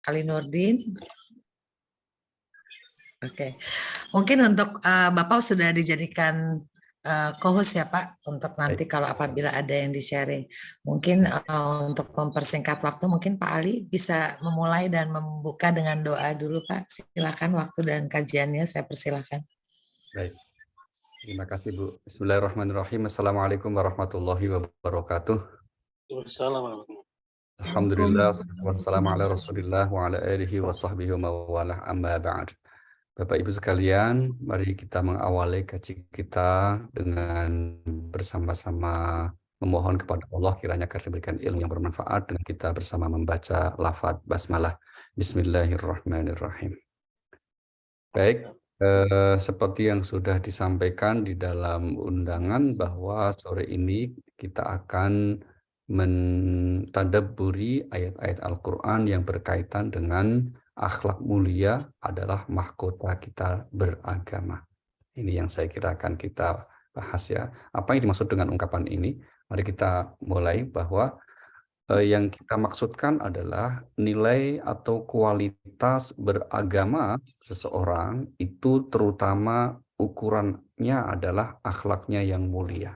Ali Nurdin. Oke, mungkin untuk Bapak sudah dijadikan co-host ya Pak, untuk nanti kalau apabila ada yang di-sharing. Mungkin untuk mempersingkat waktu, mungkin Pak Ali bisa memulai dan membuka dengan doa dulu Pak. Silakan waktu dan kajiannya saya persilakan. Baik, terima kasih Bu. Bismillahirrahmanirrahim. Assalamualaikum warahmatullahi wabarakatuh. Wassalamualaikum. Alhamdulillah, wassalamu ala rasulillah wa ala alihi wa sahbihi wa mawalah amma ba'd. Bapak Ibu sekalian, mari kita mengawali kaji kita dengan bersama-sama memohon kepada Allah kiranya akan diberikan ilmu yang bermanfaat dengan kita bersama membaca lafaz basmalah. Bismillahirrahmanirrahim. Baik, seperti yang sudah disampaikan di dalam undangan bahwa sore ini kita akan mentadabburi ayat-ayat Al-Quran yang berkaitan dengan akhlak mulia adalah mahkota kita beragama. Ini yang saya kira akan kita bahas ya. Apa yang dimaksud dengan ungkapan ini? Mari kita mulai bahwa yang kita maksudkan adalah nilai atau kualitas beragama seseorang itu terutama ukurannya adalah akhlaknya yang mulia.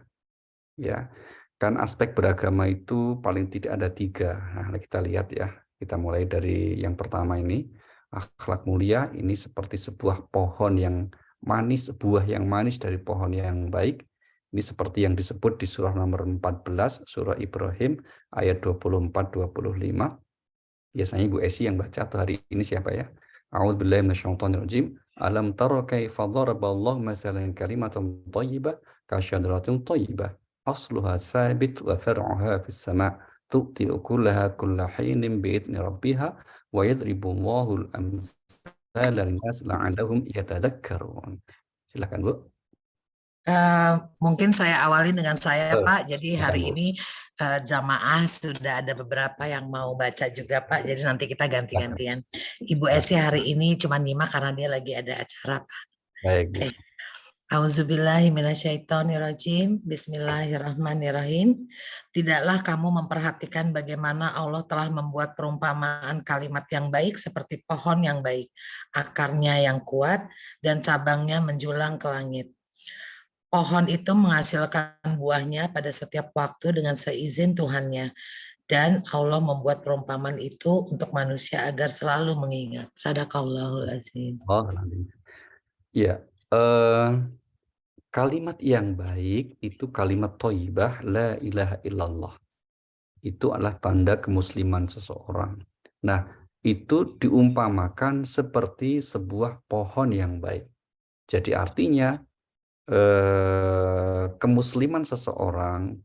Ya, kan aspek beragama itu paling tidak ada 3. Nah, kita lihat ya. Kita mulai dari yang pertama ini. Akhlak mulia ini seperti sebuah pohon yang manis, buah yang manis dari pohon yang baik. Ini seperti yang disebut di surah nomor 14, surah Ibrahim, ayat 24-25. Biasanya Ibu Esi yang baca atau hari ini siapa ya? A'udzubillahi minasyaitonirrajim. Alam tara kaifa daraballahu mathalan kalimatan thayyibah ka syajaratin thayyibah asluha sabit wa far'uha fis sama' tu'ti ukulaha kulla hinin bi'idni rabbiha wa yadribullahu al-amsala lin-nas la'allahum yatadhakkarun. Silakan Bu. Mungkin saya awali dengan saya Pak. Jadi hari Bu. ini jamaah sudah ada beberapa yang mau baca juga Pak. Jadi nanti kita ganti-gantian. Ibu Esi hari ini cuma nyimak karena dia lagi ada acara Pak. Baik Bu. Oke. Auzubillahiminasyaitonirrajim. Bismillahirrahmanirrahim. Tidaklah kamu memperhatikan bagaimana Allah telah membuat perumpamaan kalimat yang baik seperti pohon yang baik, akarnya yang kuat dan cabangnya menjulang ke langit. Pohon itu menghasilkan buahnya pada setiap waktu dengan seizin Tuhannya. Dan Allah membuat perumpamaan itu untuk manusia agar selalu mengingat. Sadaqallahul azim. Ya, kalimat yang baik itu kalimat thayyibah, la ilaha illallah. Itu adalah tanda kemusliman seseorang. Nah, itu diumpamakan seperti sebuah pohon yang baik. Jadi artinya kemusliman seseorang,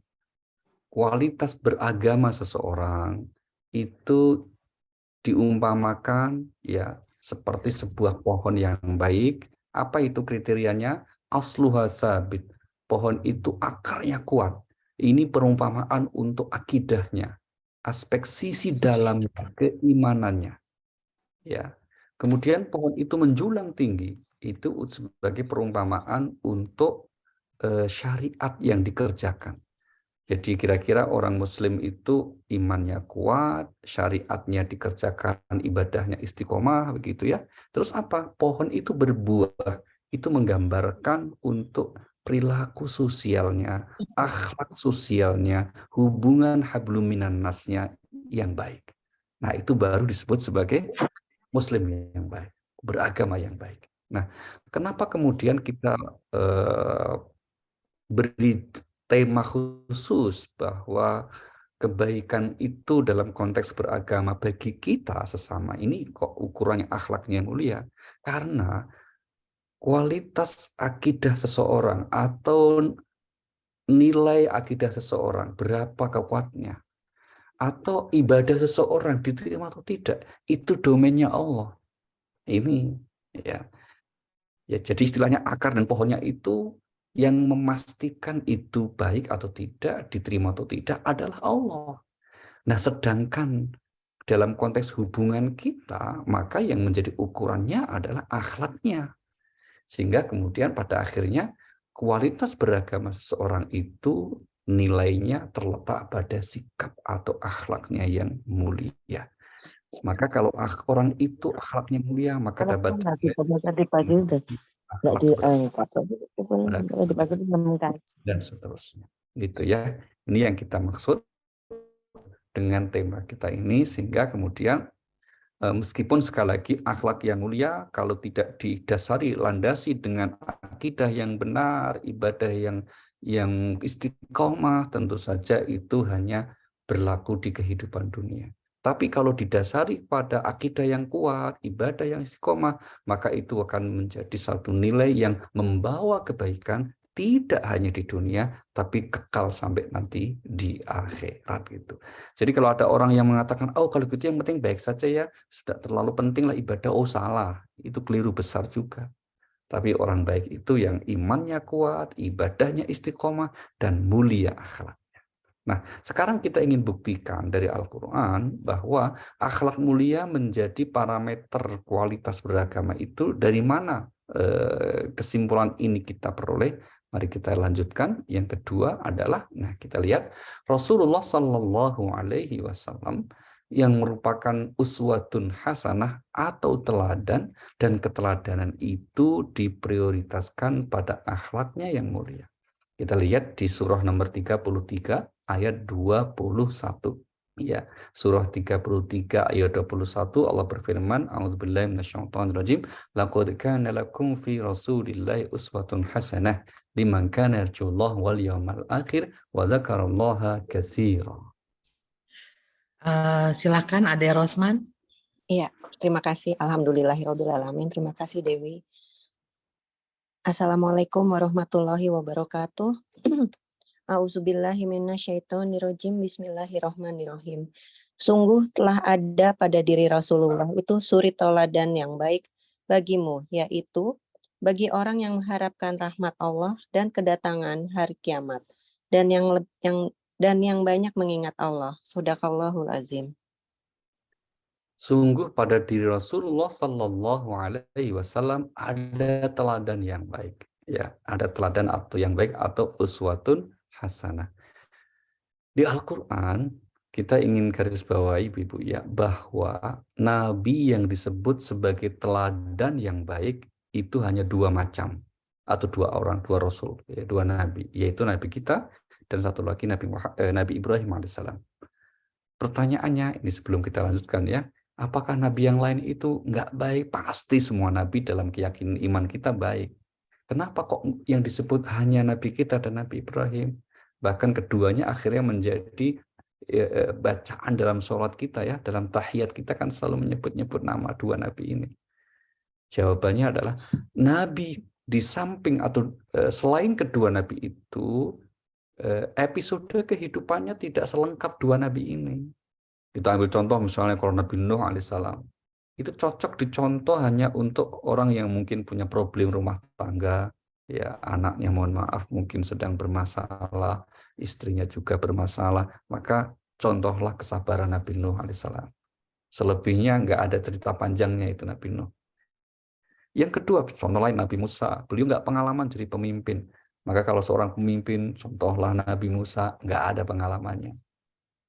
kualitas beragama seseorang itu diumpamakan ya seperti sebuah pohon yang baik. Apa itu kriterianya? Asluha sabit. Pohon itu akarnya kuat. Ini perumpamaan untuk akidahnya, aspek sisi dalamnya, keimanannya. Ya. Kemudian pohon itu menjulang tinggi. Itu sebagai perumpamaan untuk syariat yang dikerjakan. Jadi kira-kira orang Muslim itu imannya kuat, syariatnya dikerjakan, ibadahnya istiqomah, begitu ya. Terus apa? Pohon itu berbuah. Itu menggambarkan untuk perilaku sosialnya, akhlak sosialnya, hubungan hablum minan nasnya yang baik. Nah, itu baru disebut sebagai Muslim yang baik, beragama yang baik. Nah, kenapa kemudian kita beri tema khusus bahwa kebaikan itu dalam konteks beragama bagi kita sesama ini kok ukurannya akhlaknya yang mulia? Karena kualitas akidah seseorang atau nilai akidah seseorang, berapa kuatnya, atau ibadah seseorang diterima atau tidak, itu domainnya Allah. Ini ya. Ya, jadi istilahnya akar dan pohonnya itu yang memastikan itu baik atau tidak, diterima atau tidak adalah Allah. Nah, sedangkan dalam konteks hubungan kita, maka yang menjadi ukurannya adalah akhlaknya. Sehingga kemudian pada akhirnya kualitas beragama seseorang itu nilainya terletak pada sikap atau akhlaknya yang mulia. Maka kalau orang itu akhlaknya mulia, maka dapat Tadi pagi udah nggak akhlak diangkat. ber- Tadi pagi 6 kali. dan seterusnya. Gitu ya. Ini yang kita maksud dengan tema kita ini, sehingga kemudian meskipun sekali lagi akhlak yang mulia kalau tidak didasari landasi dengan akidah yang benar, ibadah yang istiqomah, tentu saja itu hanya berlaku di kehidupan dunia. Tapi kalau didasari pada akidah yang kuat, ibadah yang istiqomah, maka itu akan menjadi satu nilai yang membawa kebaikan tidak hanya di dunia, tapi kekal sampai nanti di akhirat gitu. Jadi kalau ada orang yang mengatakan, oh kalau gitu yang penting baik saja ya, sudah terlalu penting lah ibadah, oh salah, itu keliru besar juga. Tapi orang baik itu yang imannya kuat, ibadahnya istiqomah, dan mulia akhlak. Nah, sekarang kita ingin buktikan dari Al-Quran bahwa akhlak mulia menjadi parameter kualitas beragama itu dari mana kesimpulan ini kita peroleh. Mari kita lanjutkan. Yang kedua adalah, nah kita lihat Rasulullah Sallallahu Alaihi Wasallam yang merupakan uswatun hasanah atau teladan, dan keteladanan itu diprioritaskan pada akhlaknya yang mulia. Kita lihat di surah nomor 33 ayat 21. Ya, surah 33 ayat 21 Allah berfirman, A'udzubillahi minasyaitonirrajim, laqad kana lakum fi Rasulillahi uswatun hasanah liman kana yarjullaha wal yawmal akhir wa dzakarallaha katsira. Silakan Ade Rosman. Iya, terima kasih. Alhamdulillahirrahmanirrahim. Terima kasih Dewi. Assalamualaikum warahmatullahi wabarakatuh. A'udzubillahi minasyaitonirrajim. Bismillahirrahmanirrahim. Sungguh telah ada pada diri Rasulullah itu suri teladan yang baik bagimu, yaitu bagi orang yang mengharapkan rahmat Allah dan kedatangan hari kiamat, dan yang banyak mengingat Allah. Shadaqallahul azim. Sungguh pada diri Rasulullah Sallallahu Alaihi Wasallam ada teladan yang baik, ya, ada teladan atau yang baik atau uswatun hasanah. Di Al-Quran kita ingin garis bawahi Ibu ya, bahwa Nabi yang disebut sebagai teladan yang baik itu hanya dua macam, atau dua orang, dua Rasul, ya, dua Nabi, yaitu Nabi kita dan satu lagi Nabi Ibrahim alaihissalam. Pertanyaannya ini sebelum kita lanjutkan ya, apakah Nabi yang lain itu nggak baik? Pasti semua Nabi dalam keyakinan iman kita baik. Kenapa kok yang disebut hanya Nabi kita dan Nabi Ibrahim? Bahkan keduanya akhirnya menjadi bacaan dalam sholat kita ya, dalam tahiyat kita kan selalu menyebut-nyebut nama dua Nabi ini. Jawabannya adalah Nabi di samping atau selain kedua Nabi itu, episode kehidupannya tidak selengkap dua Nabi ini. Kita ambil contoh misalnya kalau Nabi Nuh alaihissalam, itu cocok dicontoh hanya untuk orang yang mungkin punya problem rumah tangga, ya anaknya mohon maaf mungkin sedang bermasalah, istrinya juga bermasalah, maka contohlah kesabaran Nabi Nuh alaihissalam. Selebihnya nggak ada cerita panjangnya itu Nabi Nuh. Yang kedua, contoh lain Nabi Musa, beliau nggak pengalaman jadi pemimpin. Maka kalau seorang pemimpin, contohlah Nabi Musa, nggak ada pengalamannya.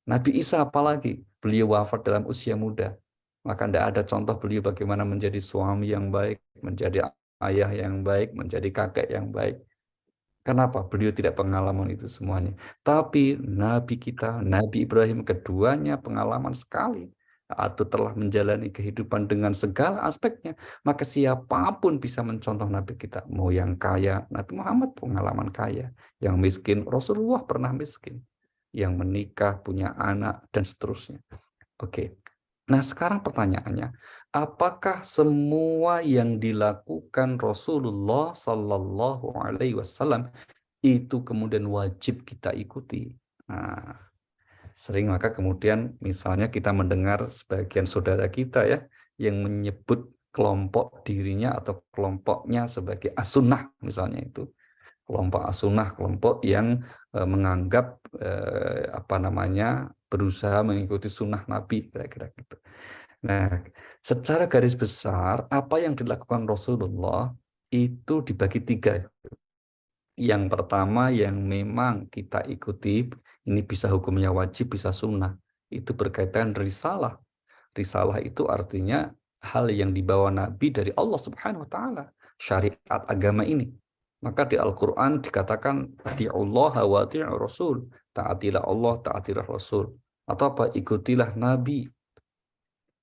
Nabi Isa apalagi, beliau wafat dalam usia muda. Maka tidak ada contoh beliau bagaimana menjadi suami yang baik, menjadi ayah yang baik, menjadi kakek yang baik. Kenapa? Beliau tidak pengalaman itu semuanya. Tapi Nabi kita, Nabi Ibrahim, keduanya pengalaman sekali. Atau telah menjalani kehidupan dengan segala aspeknya. Maka siapapun bisa mencontoh Nabi kita. Mau yang kaya, Nabi Muhammad pengalaman kaya. Yang miskin, Rasulullah pernah miskin. Yang menikah, punya anak, dan seterusnya. Oke. Nah sekarang pertanyaannya, apakah semua yang dilakukan Rasulullah Sallallahu Alaihi Wasallam itu kemudian wajib kita ikuti? Nah, sering maka kemudian misalnya kita mendengar sebagian saudara kita ya yang menyebut kelompok dirinya atau kelompoknya sebagai as-sunnah misalnya itu. Kelompok as-sunnah, kelompok yang menganggap berusaha mengikuti sunnah Nabi, kira-kira gitu. Nah, secara garis besar, apa yang dilakukan Rasulullah itu dibagi tiga. Yang pertama yang memang kita ikuti, ini bisa hukumnya wajib, bisa sunnah. Itu berkaitan risalah. Risalah itu artinya hal yang dibawa Nabi dari Allah Subhanahu wa taala, syariat agama ini. Maka di Al-Qur'an dikatakan ati'ullah wa ati'ur rasul, taatilah Allah, taatilah Rasul. Atau apa? Ikutilah Nabi.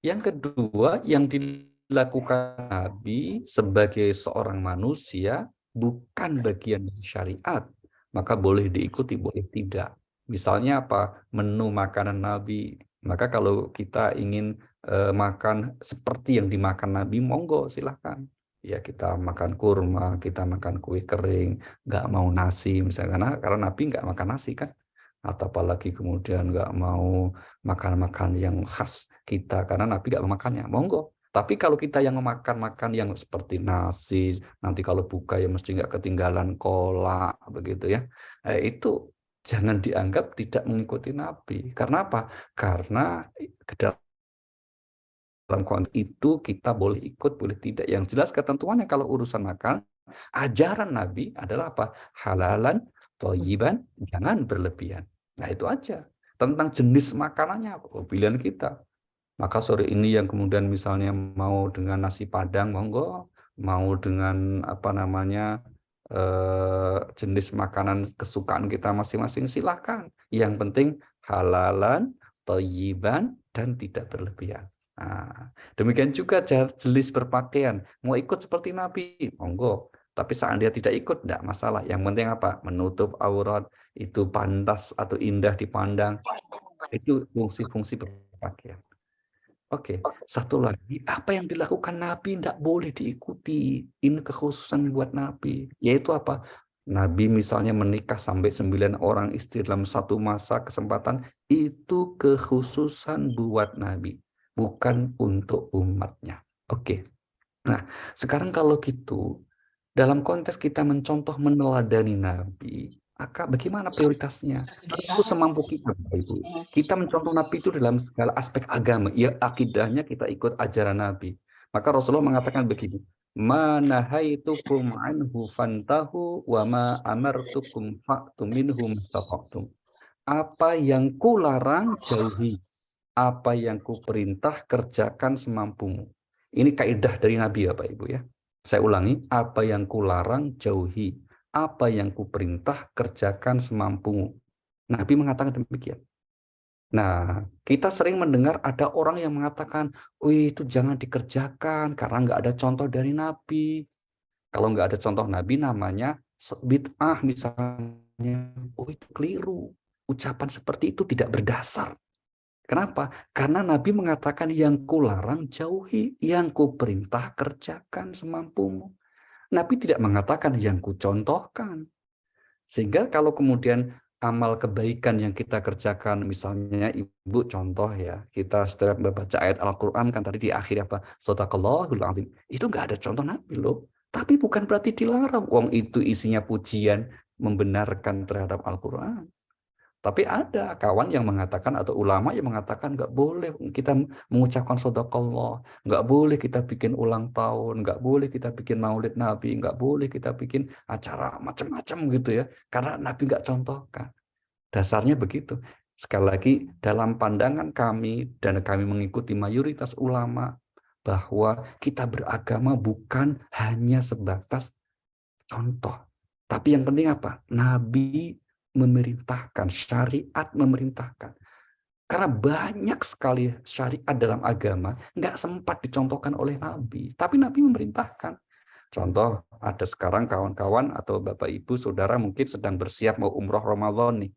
Yang kedua, yang dilakukan Nabi sebagai seorang manusia bukan bagian dari syariat, maka boleh diikuti, boleh tidak. Misalnya apa? Menu makanan Nabi. Maka kalau kita ingin makan seperti yang dimakan Nabi, monggo silahkan. Ya, kita makan kurma, kita makan kue kering, nggak mau nasi misalnya, karena Nabi nggak makan nasi kan. Atau apalagi kemudian nggak mau makan-makan yang khas kita karena Nabi nggak memakannya, monggo. Tapi kalau kita yang memakan yang seperti nasi, nanti kalau buka ya mesti nggak ketinggalan kolak begitu ya, itu jangan dianggap tidak mengikuti Nabi. Karena apa? Karena dalam konteks itu kita boleh ikut, boleh tidak. Yang jelas ketentuannya kalau urusan makan, ajaran Nabi adalah apa? Halalan, thayyiban, jangan berlebihan. Nah itu aja. Tentang jenis makanannya, pilihan kita. Maka sore ini yang kemudian misalnya mau dengan nasi padang, monggo. Mau dengan apa namanya jenis makanan kesukaan kita masing-masing, silahkan. Yang penting halalan, thayyiban, dan tidak berlebihan. Nah, demikian juga jenis berpakaian. Mau ikut seperti Nabi, monggo. Tapi saat dia tidak ikut, tidak masalah. Yang penting apa? Menutup aurat, itu pantas atau indah dipandang. Itu fungsi-fungsi berpakaian. Oke, satu lagi, apa yang dilakukan Nabi tidak boleh diikuti. Ini kekhususan buat Nabi. Yaitu apa? Nabi misalnya menikah sampai 9 orang istri dalam satu masa kesempatan, itu kekhususan buat Nabi. Bukan untuk umatnya. Oke. Nah, sekarang kalau gitu, dalam konteks kita mencontoh meneladani Nabi, maka bagaimana prioritasnya? Itu semampu kita, Bapak Ibu. Kita mencontoh Nabi itu dalam segala aspek agama. Ya, akidahnya kita ikut ajaran Nabi. Maka Rasulullah mengatakan begini, "Ma nahaitukum anhu fantahu wa ma amartukum fa'tu minhu mastata'tum." Apa yang kularang jauhi, apa yang kuperintah kerjakan semampumu. Ini kaidah dari Nabi ya Pak Ibu ya. Saya ulangi, apa yang kularang jauhi, apa yang kuperintah kerjakan semampumu. Nabi mengatakan demikian. Nah, kita sering mendengar ada orang yang mengatakan, oh itu jangan dikerjakan karena nggak ada contoh dari Nabi. Kalau nggak ada contoh Nabi namanya bid'ah misalnya. Oh itu keliru. Ucapan seperti itu tidak berdasar. Kenapa? Karena Nabi mengatakan yang kularang jauhi, yang kuperintah kerjakan semampumu. Nabi tidak mengatakan yang kucontohkan. Sehingga kalau kemudian amal kebaikan yang kita kerjakan, misalnya Ibu contoh ya, kita setiap membaca ayat Al-Quran kan tadi di akhir apa? Shadaqallahul azim. Itu nggak ada contoh Nabi loh. Tapi bukan berarti dilarang. Wong itu isinya pujian membenarkan terhadap Al-Quran. Tapi ada kawan yang mengatakan atau ulama yang mengatakan nggak boleh kita mengucapkan shadaqallah, nggak boleh kita bikin ulang tahun, nggak boleh kita bikin maulid Nabi, nggak boleh kita bikin acara macam-macam gitu ya, karena Nabi nggak contohkan. Dasarnya begitu. Sekali lagi dalam pandangan kami dan kami mengikuti mayoritas ulama bahwa kita beragama bukan hanya sebatas contoh, tapi yang penting apa? Nabi memerintahkan, syariat memerintahkan. Karena banyak sekali syariat dalam agama nggak sempat dicontohkan oleh Nabi, tapi Nabi memerintahkan. Contoh, ada sekarang kawan-kawan atau Bapak Ibu, Saudara mungkin sedang bersiap mau umroh Ramadan nih.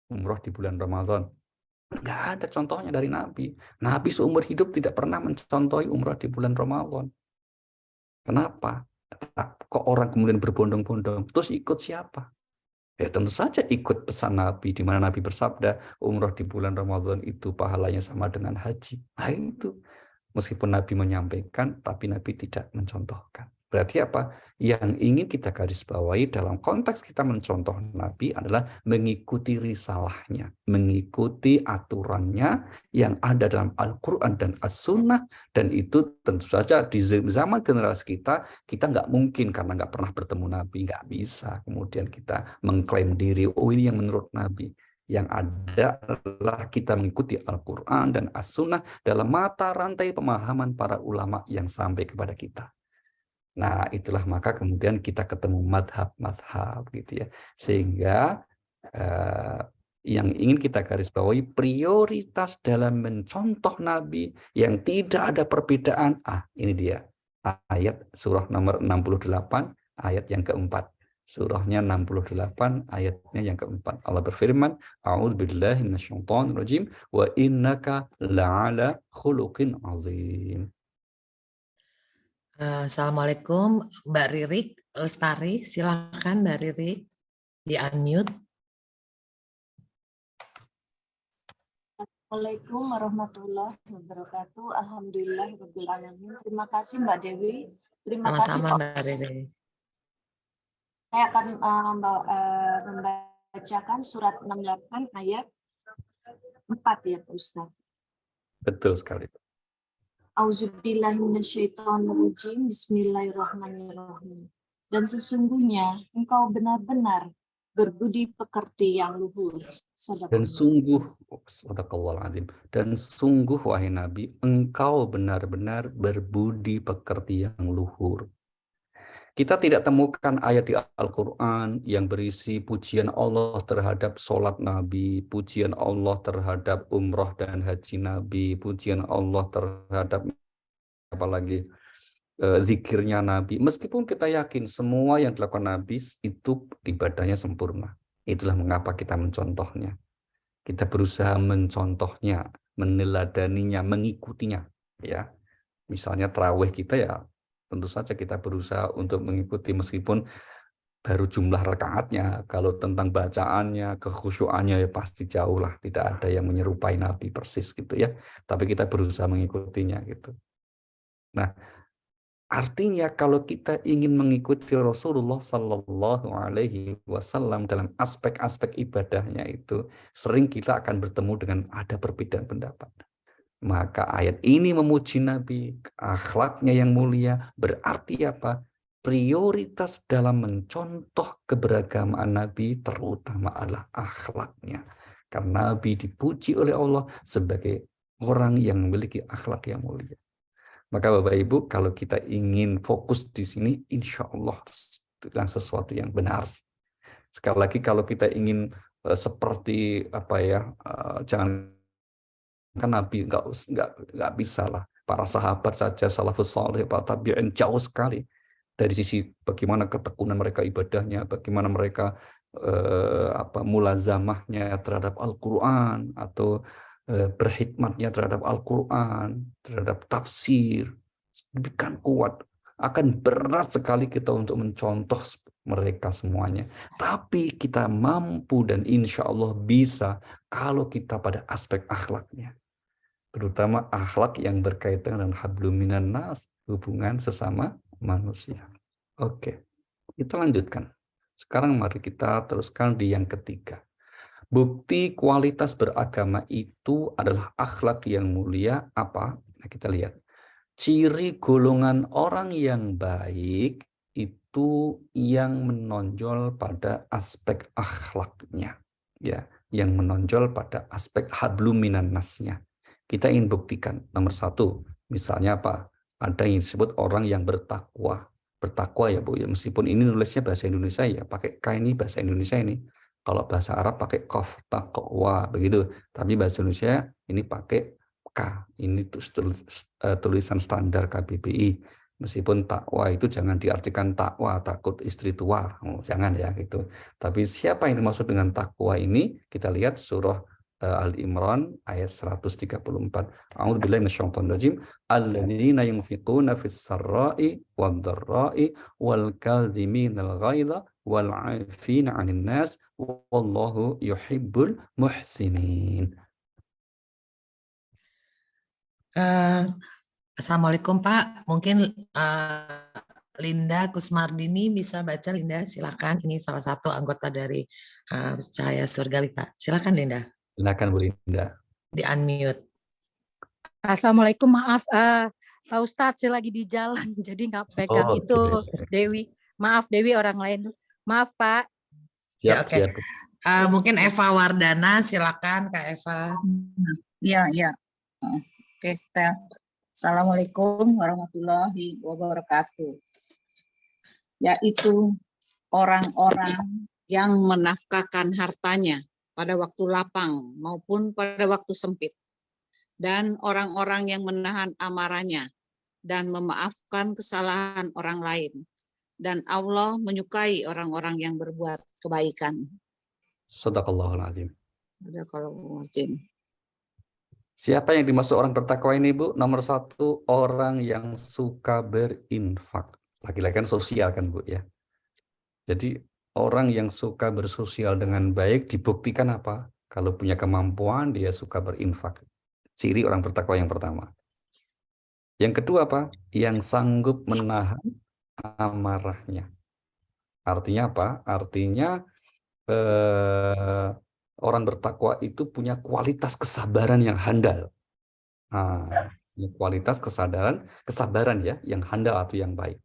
Umroh di bulan Ramadan. Nggak ada contohnya dari Nabi. Nabi seumur hidup tidak pernah mencontohi umroh di bulan Ramadan. Kenapa? Kok orang kemudian berbondong-bondong? Terus ikut siapa? Ya tentu saja ikut pesan Nabi, di mana Nabi bersabda, umroh di bulan Ramadan itu pahalanya sama dengan haji. Nah itu, meskipun Nabi menyampaikan, tapi Nabi tidak mencontohkan. Berarti apa? Yang ingin kita garis bawahi dalam konteks kita mencontoh Nabi adalah mengikuti risalahnya, mengikuti aturannya yang ada dalam Al-Quran dan As-Sunnah, dan itu tentu saja di zaman generasi kita nggak mungkin karena nggak pernah bertemu Nabi, nggak bisa kemudian kita mengklaim diri, oh ini yang menurut Nabi. Yang ada adalah kita mengikuti Al-Quran dan As-Sunnah dalam mata rantai pemahaman para ulama yang sampai kepada kita. Nah, itulah maka kemudian kita ketemu madhab-madhab gitu ya. Sehingga yang ingin kita garis bawahi, prioritas dalam mencontoh Nabi yang tidak ada perbedaan. Ini dia. Ayat surah nomor 68, ayat yang keempat. Surahnya 68, ayatnya yang keempat. Allah berfirman, A'udzubillahi minasyaitonirrajim wa innaka la'ala khuluqin azim. Assalamualaikum, Mbak Ririk Lestari. Silakan Mbak Ririk, di-unmute. Assalamualaikum warahmatullahi wabarakatuh. Alhamdulillahirabbil alamin. Terima kasih Mbak Dewi. Terima kasih Sama-sama Pak. Mbak Ririk. Saya akan membacakan surat 68 ayat 4 ya Pak Ustaz. Betul sekali. Auzubillahi minasyaitonirrajim. Bismillahirrahmanirrahim. Dan sesungguhnya engkau benar-benar berbudi pekerti yang luhur. Dan sungguh, dan sungguh wahai Nabi, engkau benar-benar berbudi pekerti yang luhur. Kita tidak temukan ayat di Al-Quran yang berisi pujian Allah terhadap sholat Nabi, pujian Allah terhadap umroh dan haji Nabi, pujian Allah terhadap apalagi zikirnya Nabi. Meskipun kita yakin semua yang dilakukan Nabi itu ibadahnya sempurna. Itulah mengapa kita mencontohnya. Kita berusaha mencontohnya, meneladaninya, mengikutinya. Ya, misalnya tarawih kita ya, tentu saja kita berusaha untuk mengikuti meskipun baru jumlah rakaatnya. Kalau tentang bacaannya, kekhusyuannya ya pasti jauh lah. Tidak ada yang menyerupai Nabi persis gitu ya. Tapi kita berusaha mengikutinya gitu. Nah, artinya kalau kita ingin mengikuti Rasulullah Sallallahu Alaihi Wasallam dalam aspek-aspek ibadahnya itu, sering kita akan bertemu dengan ada perbedaan pendapat. Maka ayat ini memuji Nabi, akhlaknya yang mulia, berarti apa? Prioritas dalam mencontoh keberagamaan Nabi terutama adalah akhlaknya. Karena Nabi dipuji oleh Allah sebagai orang yang memiliki akhlak yang mulia. Maka Bapak Ibu, kalau kita ingin fokus di sini, insya Allah dengan sesuatu yang benar. Sekali lagi, kalau kita ingin seperti apa ya, jangan kan Nabi nggak bisa lah. Para sahabat saja, salafus saleh, para tabi'in jauh sekali dari sisi bagaimana ketekunan mereka ibadahnya, bagaimana mereka mulazamahnya terhadap Al-Quran atau berkhidmatnya terhadap Al-Quran, terhadap tafsir, demikian kuat. Akan berat sekali kita untuk mencontoh mereka semuanya. Tapi kita mampu dan insya Allah bisa kalau kita pada aspek akhlaknya. Terutama akhlak yang berkaitan dengan hablum minan nas, hubungan sesama manusia. Oke, kita lanjutkan. Sekarang mari kita teruskan di yang ketiga. Bukti kualitas beragama itu adalah akhlak yang mulia apa? Nah, kita lihat. Ciri golongan orang yang baik itu yang menonjol pada aspek akhlaknya. Ya, yang menonjol pada aspek hablum minan nasnya. Kita ingin buktikan. Nomor satu, misalnya apa? Ada yang disebut orang yang bertakwa. Bertakwa ya Bu, ya, meskipun ini nulisnya bahasa Indonesia ya, pakai K ini bahasa Indonesia ini. Kalau bahasa Arab pakai qaf, taqwa, begitu. Tapi bahasa Indonesia ini pakai K. Ini tulisan standar KBBI. Meskipun takwa itu jangan diartikan takwa, takut istri tua. Jangan ya gitu. Tapi siapa yang dimaksud dengan takwa ini? Kita lihat surah Al-Imran ayat 134. A'udzubillahi minasyaitonir rajim. Alladzina yunfiquna fis sarra'i wad dharra'i wal kadhiminal ghaidha wal 'afina 'anil nas wallahu yuhibbul muhsinin. Assalamualaikum Pak. Mungkin Linda Kusmardini bisa baca. Linda, silakan. Ini salah satu anggota dari Cahaya Surgawi Pak. Silakan Linda. Silakan Bu Linda. Di unmute. Assalamualaikum, maaf Pak Ustadz, saya lagi di jalan jadi nggak pegang itu. Dewi, maaf Dewi orang lain. Maaf Pak. Siap, Ya, oke. siap. Mungkin Eva Wardana, silakan Kak Eva. Iya, iya. Oke, Stel. Assalamualaikum warahmatullahi wabarakatuh. Yaitu orang-orang yang menafkahkan hartanya pada waktu lapang maupun pada waktu sempit. Dan orang-orang yang menahan amarahnya dan memaafkan kesalahan orang lain. Dan Allah menyukai orang-orang yang berbuat kebaikan. Shadaqallahul azim. Shadaqallahul azim. Siapa yang dimaksud orang bertakwa ini, Bu? Nomor 1, orang yang suka berinfak. Lagi-lagi kan sosial kan, Bu, ya. Jadi orang yang suka bersosial dengan baik dibuktikan apa? Kalau punya kemampuan, dia suka berinfak. Ciri orang bertakwa yang pertama. Yang kedua apa? Yang sanggup menahan amarahnya. Artinya apa? Artinya orang bertakwa itu punya kualitas kesabaran yang handal. Nah, kualitas kesabaran ya, yang handal atau yang baik.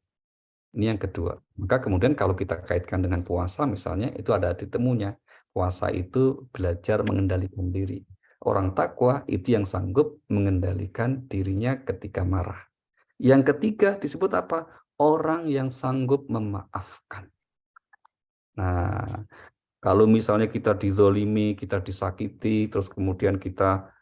Ini yang kedua. Maka kemudian kalau kita kaitkan dengan puasa misalnya, itu ada ditemunya. Puasa itu belajar mengendalikan diri. Orang takwa itu yang sanggup mengendalikan dirinya ketika marah. Yang ketiga disebut apa? Orang yang sanggup memaafkan. Nah, kalau misalnya kita dizolimi, kita disakiti, terus kemudian kita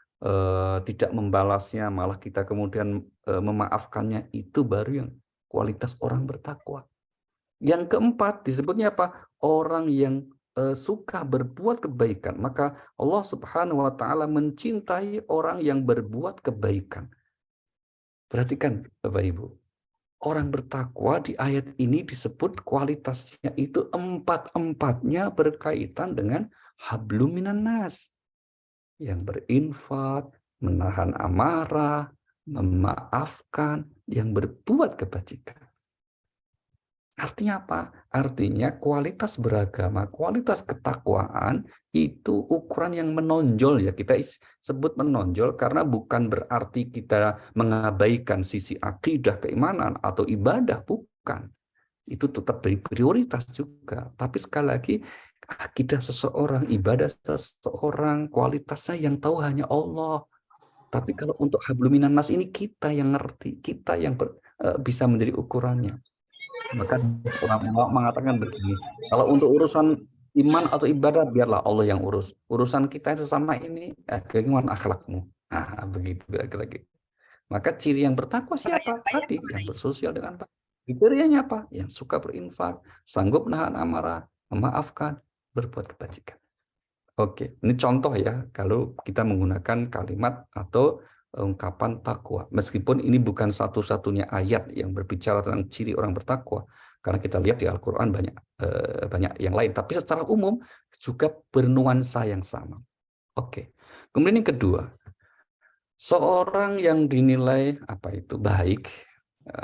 tidak membalasnya, malah kita kemudian memaafkannya, itu baru yang kualitas orang bertakwa. Yang keempat disebutnya apa? Orang yang suka berbuat kebaikan. Maka Allah Subhanahu wa Ta'ala mencintai orang yang berbuat kebaikan. Perhatikan Bapak Ibu, orang bertakwa di ayat ini disebut kualitasnya itu empat-empatnya berkaitan dengan hablum minan nas. Yang berinfak, menahan amarah, memaafkan, yang berbuat kebajikan. Artinya apa? Artinya kualitas beragama, kualitas ketakwaan itu ukuran yang menonjol ya. Kita sebut menonjol karena bukan berarti kita mengabaikan sisi akidah, keimanan atau ibadah, bukan. Itu tetap prioritas juga. Tapi sekali lagi akidah seseorang, ibadah seseorang, kualitasnya yang tahu hanya Allah. Tapi kalau untuk hablum minan nas ini kita yang ngerti, kita yang bisa menjadi ukurannya. Maka orang mengatakan begini, kalau untuk urusan iman atau ibadah biarlah Allah yang urus. Urusan kita sesama ini bagaimana akhlakmu. Nah, begitu kira-kira gitu. Maka ciri yang bertakwa siapa? Tadi yang bersosial dengan baik. Kriterianya apa? Yang suka berinfak, sanggup menahan amarah, memaafkan, berbuat kebajikan. Oke, ini contoh ya kalau kita menggunakan kalimat atau ungkapan takwa. Meskipun ini bukan satu-satunya ayat yang berbicara tentang ciri orang bertakwa, karena kita lihat di Al-Quran banyak yang lain. Tapi secara umum juga bernuansa yang sama. Oke. Kemudian yang kedua, seorang yang dinilai apa itu baik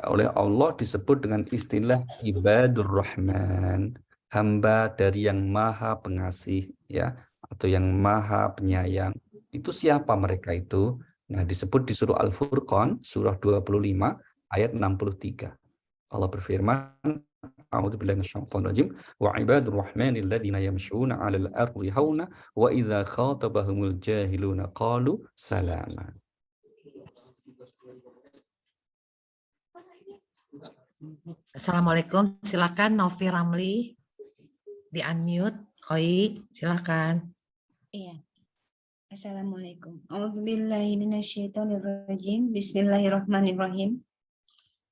oleh Allah disebut dengan istilah ibadur rahman, hamba dari yang maha pengasih ya, atau yang maha penyayang. Itu siapa mereka itu? Nah, disebut di surah Al-Furqan, surah 25, ayat 63. Allah berfirman, A'udzubillahi minasyaitonir rajim, wa ibadur rahmanil ladzina yamshuna 'alal ardi hauna wa idza khatabahumul jahiluna qalu salama. Assalamualaikum, silakan Novi Ramli, di unmute. Oi, silakan. Iya. Assalamualaikum. A'udzubillahi minasyaitonirrajim. Bismillahirrahmanirrahim.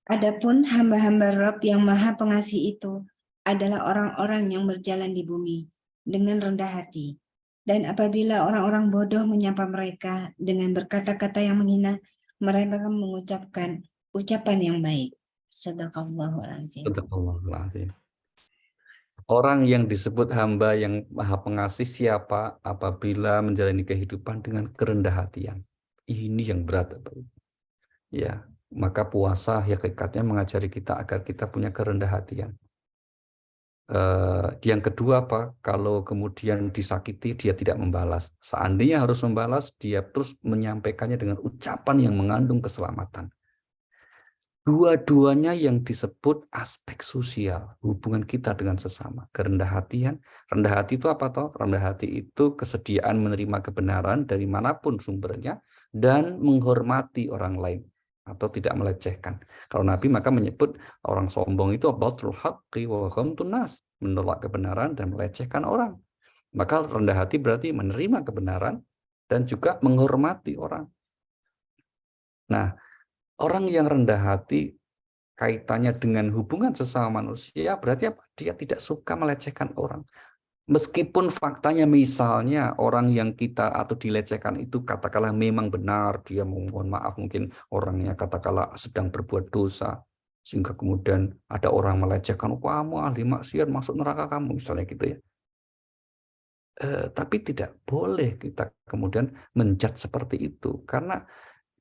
Adapun hamba-hamba Rabb yang Maha Pengasih itu adalah orang-orang yang berjalan di bumi dengan rendah hati. Dan apabila orang-orang bodoh menyapa mereka dengan berkata-kata yang menghina, mereka mengucapkan ucapan yang baik. Shadaqallahul azim. Shadaqallahul azim. Orang yang disebut hamba yang maha pengasih siapa apabila menjalani kehidupan dengan kerendah hatian. Ini yang berat. Ya, maka puasa hakikatnya mengajari kita agar kita punya kerendah hatian. Yang kedua apa? Kalau kemudian disakiti dia tidak membalas. Seandainya harus membalas, dia terus menyampaikannya dengan ucapan yang mengandung keselamatan. Dua-duanya yang disebut aspek sosial, hubungan kita dengan sesama. Kerendah hatian. Rendah hati itu apa toh? Rendah hati itu kesediaan menerima kebenaran dari manapun sumbernya dan menghormati orang lain atau tidak melecehkan. Kalau Nabi maka menyebut orang sombong itu batrul haqqi wa ghamtun nas, menolak kebenaran dan melecehkan orang. Maka rendah hati berarti menerima kebenaran dan juga menghormati orang. Nah, orang yang rendah hati kaitannya dengan hubungan sesama manusia berarti apa? Dia tidak suka melecehkan orang. Meskipun faktanya misalnya orang yang kita atau dilecehkan itu katakanlah memang benar, dia mohon maaf mungkin orangnya katakanlah sedang berbuat dosa, sehingga kemudian ada orang melecehkan, kamu ahli maksiat masuk neraka kamu, misalnya gitu ya. Tapi tidak boleh kita kemudian menjudge seperti itu, karena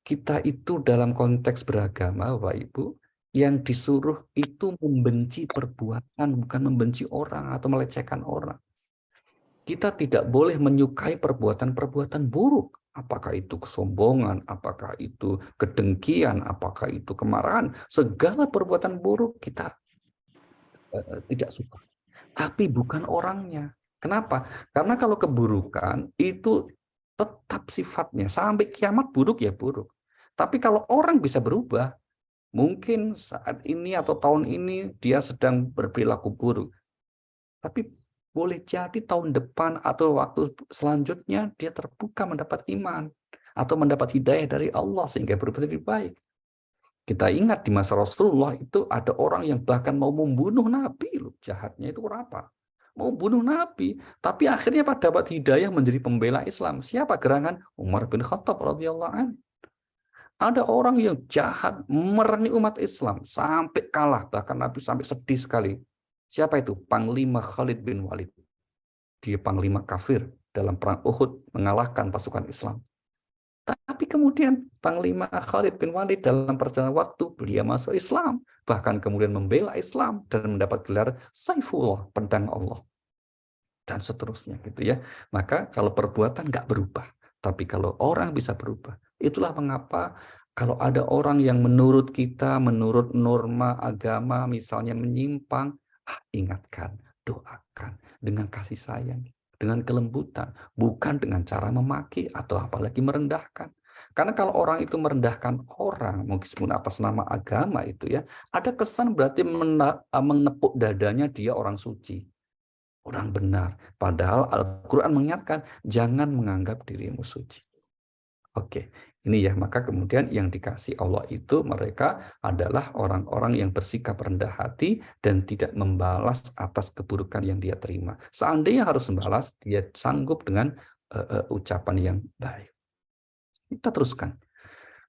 kita itu dalam konteks beragama, Bapak Ibu, yang disuruh itu membenci perbuatan, bukan membenci orang atau melecehkan orang. Kita tidak boleh menyukai perbuatan-perbuatan buruk. Apakah itu kesombongan, apakah itu kedengkian, apakah itu kemarahan. Segala perbuatan buruk kita tidak suka. Tapi bukan orangnya. Kenapa? Karena kalau keburukan itu tetap sifatnya. Sampai kiamat buruk ya buruk. Tapi kalau orang bisa berubah, mungkin saat ini atau tahun ini dia sedang berperilaku buruk. Tapi boleh jadi tahun depan atau waktu selanjutnya dia terbuka mendapat iman. Atau mendapat hidayah dari Allah sehingga berubah lebih baik. Kita ingat di masa Rasulullah itu ada orang yang bahkan mau membunuh Nabi. Loh. Jahatnya itu apa? Mau bunuh Nabi. Tapi akhirnya pada dapat hidayah menjadi pembela Islam. Siapa gerangan? Umar bin Khattab radhiyallahu anhu. Ada orang yang jahat, memerangi umat Islam sampai kalah, bahkan Nabi sampai sedih sekali. Siapa itu? Panglima Khalid bin Walid. Dia panglima kafir dalam perang Uhud mengalahkan pasukan Islam. Tapi kemudian Panglima Khalid bin Walid dalam perjalanan waktu beliau masuk Islam, bahkan kemudian membela Islam dan mendapat gelar Saifullah, pedang Allah. Dan seterusnya gitu ya. Maka kalau perbuatan nggak berubah, tapi kalau orang bisa berubah. Itulah mengapa kalau ada orang yang menurut kita, menurut norma agama misalnya menyimpang, ingatkan, doakan dengan kasih sayang, dengan kelembutan, bukan dengan cara memaki atau apalagi merendahkan. Karena kalau orang itu merendahkan orang, meskipun atas nama agama itu ya, ada kesan berarti menepuk dadanya dia orang suci, orang benar. Padahal Al-Quran mengingatkan, jangan menganggap dirimu suci. Oke, ini ya, maka kemudian yang dikasih Allah itu mereka adalah orang-orang yang bersikap rendah hati dan tidak membalas atas keburukan yang dia terima. Seandainya harus membalas, dia sanggup dengan ucapan yang baik. Kita teruskan.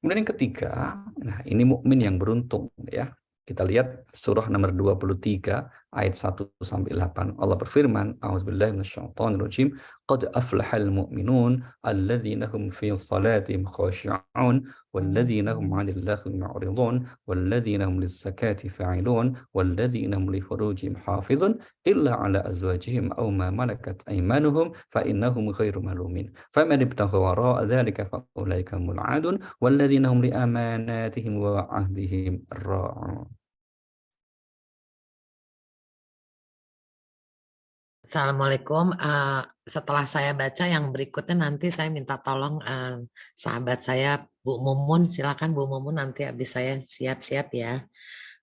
Kemudian yang ketiga, nah ini mukmin yang beruntung ya. Kita lihat surah nomor 23 ayat 1 sampai 8. Allah berfirman, A'udzubillahi minasyaitonirrajim, qad aflahal mu'minun alladzina hum fi salatihim khashi'un walladzina hum 'anil lagwi mu'ridun walladzina hum lis-zakati fa'ilun walladzina hum li furujihim hafizun illa 'ala azwajihim aw ma malakat aymanuhum fa innahum ghairu malumin. Faman ibtagha wara'a dzalika fa ulaika humul 'adun walladzina hum li amanatihim wa 'ahdihim ra'un. Assalamualaikum. Setelah saya baca yang berikutnya nanti saya minta tolong sahabat saya Bu Mumun. Silakan Bu Mumun, nanti habis saya siap-siap ya.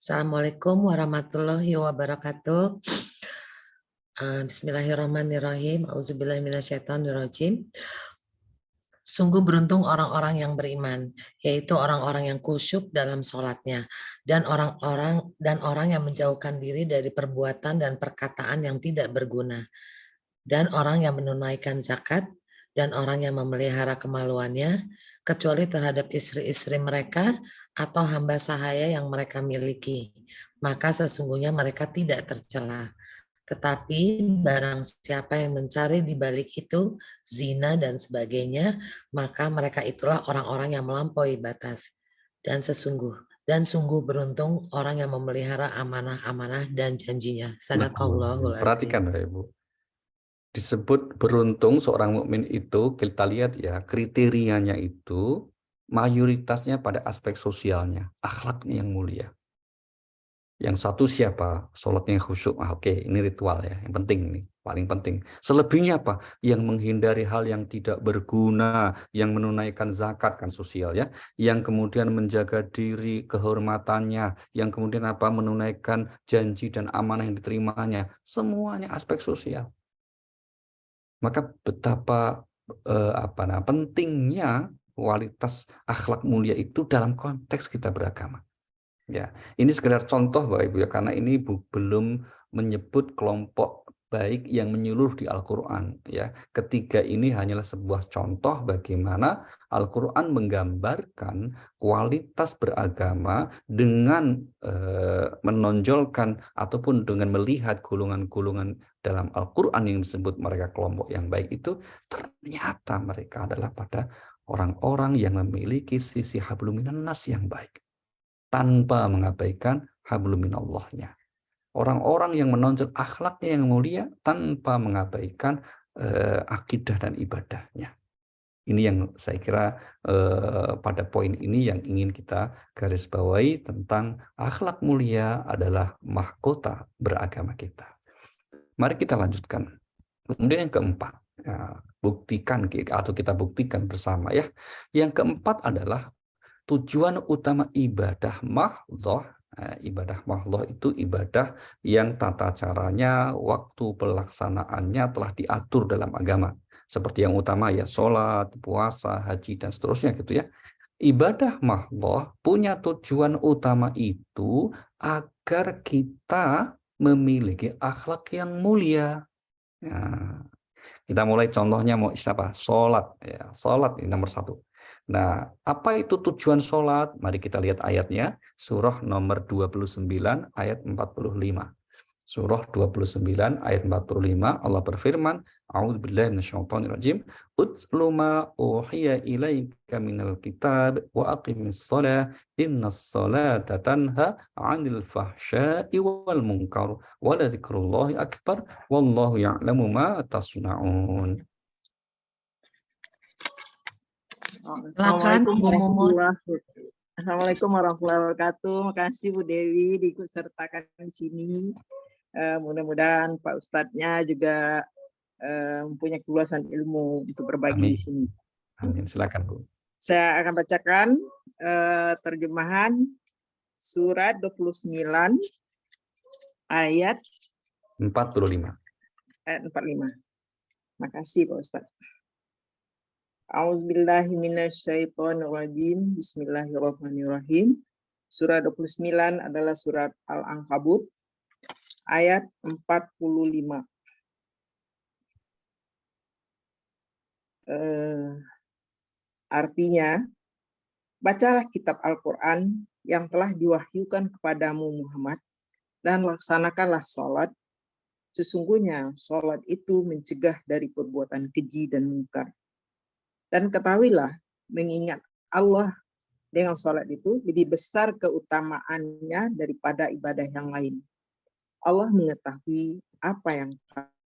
Assalamualaikum warahmatullahi wabarakatuh. Bismillahirrahmanirrahim. Auzubillahiminasyaitonirrajim. Sungguh beruntung orang-orang yang beriman, yaitu orang-orang yang khusyuk dalam sholatnya, dan orang yang menjauhkan diri dari perbuatan dan perkataan yang tidak berguna, dan orang yang menunaikan zakat, dan orang yang memelihara kemaluannya, kecuali terhadap istri-istri mereka atau hamba sahaya yang mereka miliki, maka sesungguhnya mereka tidak tercela. Tetapi barang siapa yang mencari di balik itu zina dan sebagainya, maka mereka itulah orang-orang yang melampaui batas. Dan sungguh beruntung orang yang memelihara amanah-amanah dan janjinya. Sadaqallahul azim. Perhatikan Bapak Ibu. Disebut beruntung seorang mukmin itu, kita lihat ya kriterianya itu mayoritasnya pada aspek sosialnya, akhlaknya yang mulia. Yang satu siapa? Sholatnya khusyuk. Oke, ini ritual ya. Yang penting nih, paling penting. Selebihnya apa? Yang menghindari hal yang tidak berguna, yang menunaikan zakat kan sosial ya, yang kemudian menjaga diri, kehormatannya, yang kemudian apa? Menunaikan janji dan amanah yang diterimanya. Semuanya aspek sosial. Maka betapa pentingnya kualitas akhlak mulia itu dalam konteks kita beragama. Ya, ini sekedar contoh Bapak Ibu ya, karena ini belum menyebut kelompok baik yang menyeluruh di Al-Qur'an ya. Ketiga ini hanyalah sebuah contoh bagaimana Al-Qur'an menggambarkan kualitas beragama dengan menonjolkan ataupun dengan melihat golongan-golongan dalam Al-Qur'an yang disebut mereka kelompok yang baik itu, ternyata mereka adalah pada orang-orang yang memiliki sisi hablum minan nas yang baik, tanpa mengabaikan hablum minallahnya. Orang-orang yang menonjol akhlaknya yang mulia tanpa mengabaikan akidah dan ibadahnya. Ini yang saya kira pada poin ini yang ingin kita garis bawahi tentang akhlak mulia adalah mahkota beragama kita. Mari kita lanjutkan. Kemudian yang keempat, ya, buktikan atau kita buktikan bersama ya. Yang keempat adalah tujuan utama ibadah mahdhah. Ibadah mahdhah itu ibadah yang tata caranya, waktu pelaksanaannya telah diatur dalam agama. Seperti yang utama ya sholat, puasa, haji, dan seterusnya gitu ya. Ibadah mahdhah punya tujuan utama itu agar kita memiliki akhlak yang mulia. Ya, kita mulai contohnya mau siapa? Sholat. Ya, sholat ini nomor 1. Nah, apa itu tujuan sholat? Mari kita lihat ayatnya. Surah nomor 29 ayat 45. Surah 29 ayat 45 Allah berfirman, A'udzubillahi minasyaitonirrajim, Utslu ma uhiya ilaika minal kitab wa aqimis shalah innas salata tanha 'anil fahsya'i wal munkar wa la dzikrullahi akbar wallahu ya'lamu ma tasna'un. Assalamualaikum warahmatullahi wabarakatuh. Makasih Bu Dewi diikut sertakan di sini. Mudah-mudahan Pak Ustadznya juga mempunyai keluasan ilmu untuk berbagi di sini. Amin. Silakan Bu. Saya akan bacakan terjemahan surat 29 ayat 45. Ayat 45. Makasih Pak Ustadz. A'udzubillahi minasyaitonirrajim. Bismillahirrahmanirrahim. Surat 29 adalah surat Al-Ankabut ayat 45. Artinya, bacalah kitab Al-Quran yang telah diwahyukan kepadamu Muhammad dan laksanakanlah sholat. Sesungguhnya sholat itu mencegah dari perbuatan keji dan mungkar. Dan ketahuilah, mengingat Allah dengan sholat itu lebih besar keutamaannya daripada ibadah yang lain. Allah mengetahui apa yang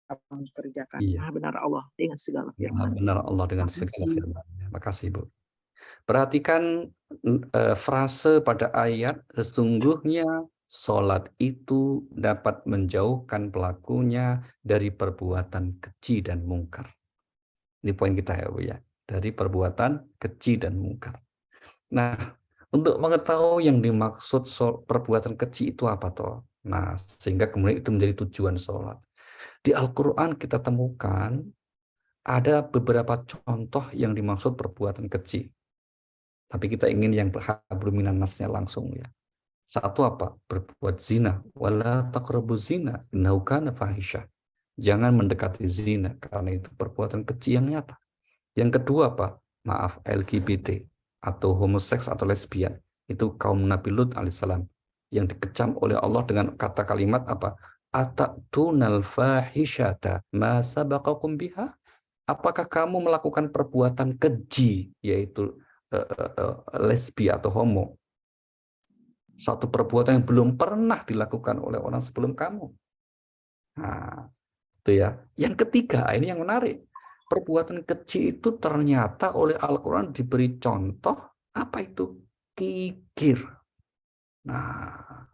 kamu kerjakan. Iya. Maha benar Allah dengan segala Maha firman. benar Allah dengan segala firman. Makasih Bu. Perhatikan frase pada ayat, sesungguhnya sholat itu dapat menjauhkan pelakunya dari perbuatan keji dan mungkar. Ini poin kita ya Bu ya. Dari perbuatan keji dan mungkar. Nah, untuk mengetahui yang dimaksud perbuatan keji itu apa toh? Nah, sehingga kemudian itu menjadi tujuan sholat. Di Al-Quran kita temukan ada beberapa contoh yang dimaksud perbuatan keji. Tapi kita ingin yang hablum minan nasnya langsung ya. Satu apa? Berbuat zina. Wala taqrabuz zina innahu kana fahisyah. Jangan mendekati zina karena itu perbuatan keji yang nyata. Yang kedua apa? Maaf, LGBT atau homoseks atau lesbian. Itu kaum Nabi Lut alaihissalam yang dikecam oleh Allah dengan kata kalimat apa? Atattunal fahisyata ma sabaqakum biha? Apakah kamu melakukan perbuatan keji yaitu lesbi atau homo? Satu perbuatan yang belum pernah dilakukan oleh orang sebelum kamu. Nah, itu ya. Yang ketiga, ini yang menarik. Perbuatan keji itu ternyata oleh Al-Quran diberi contoh Apa itu? Kikir. Nah,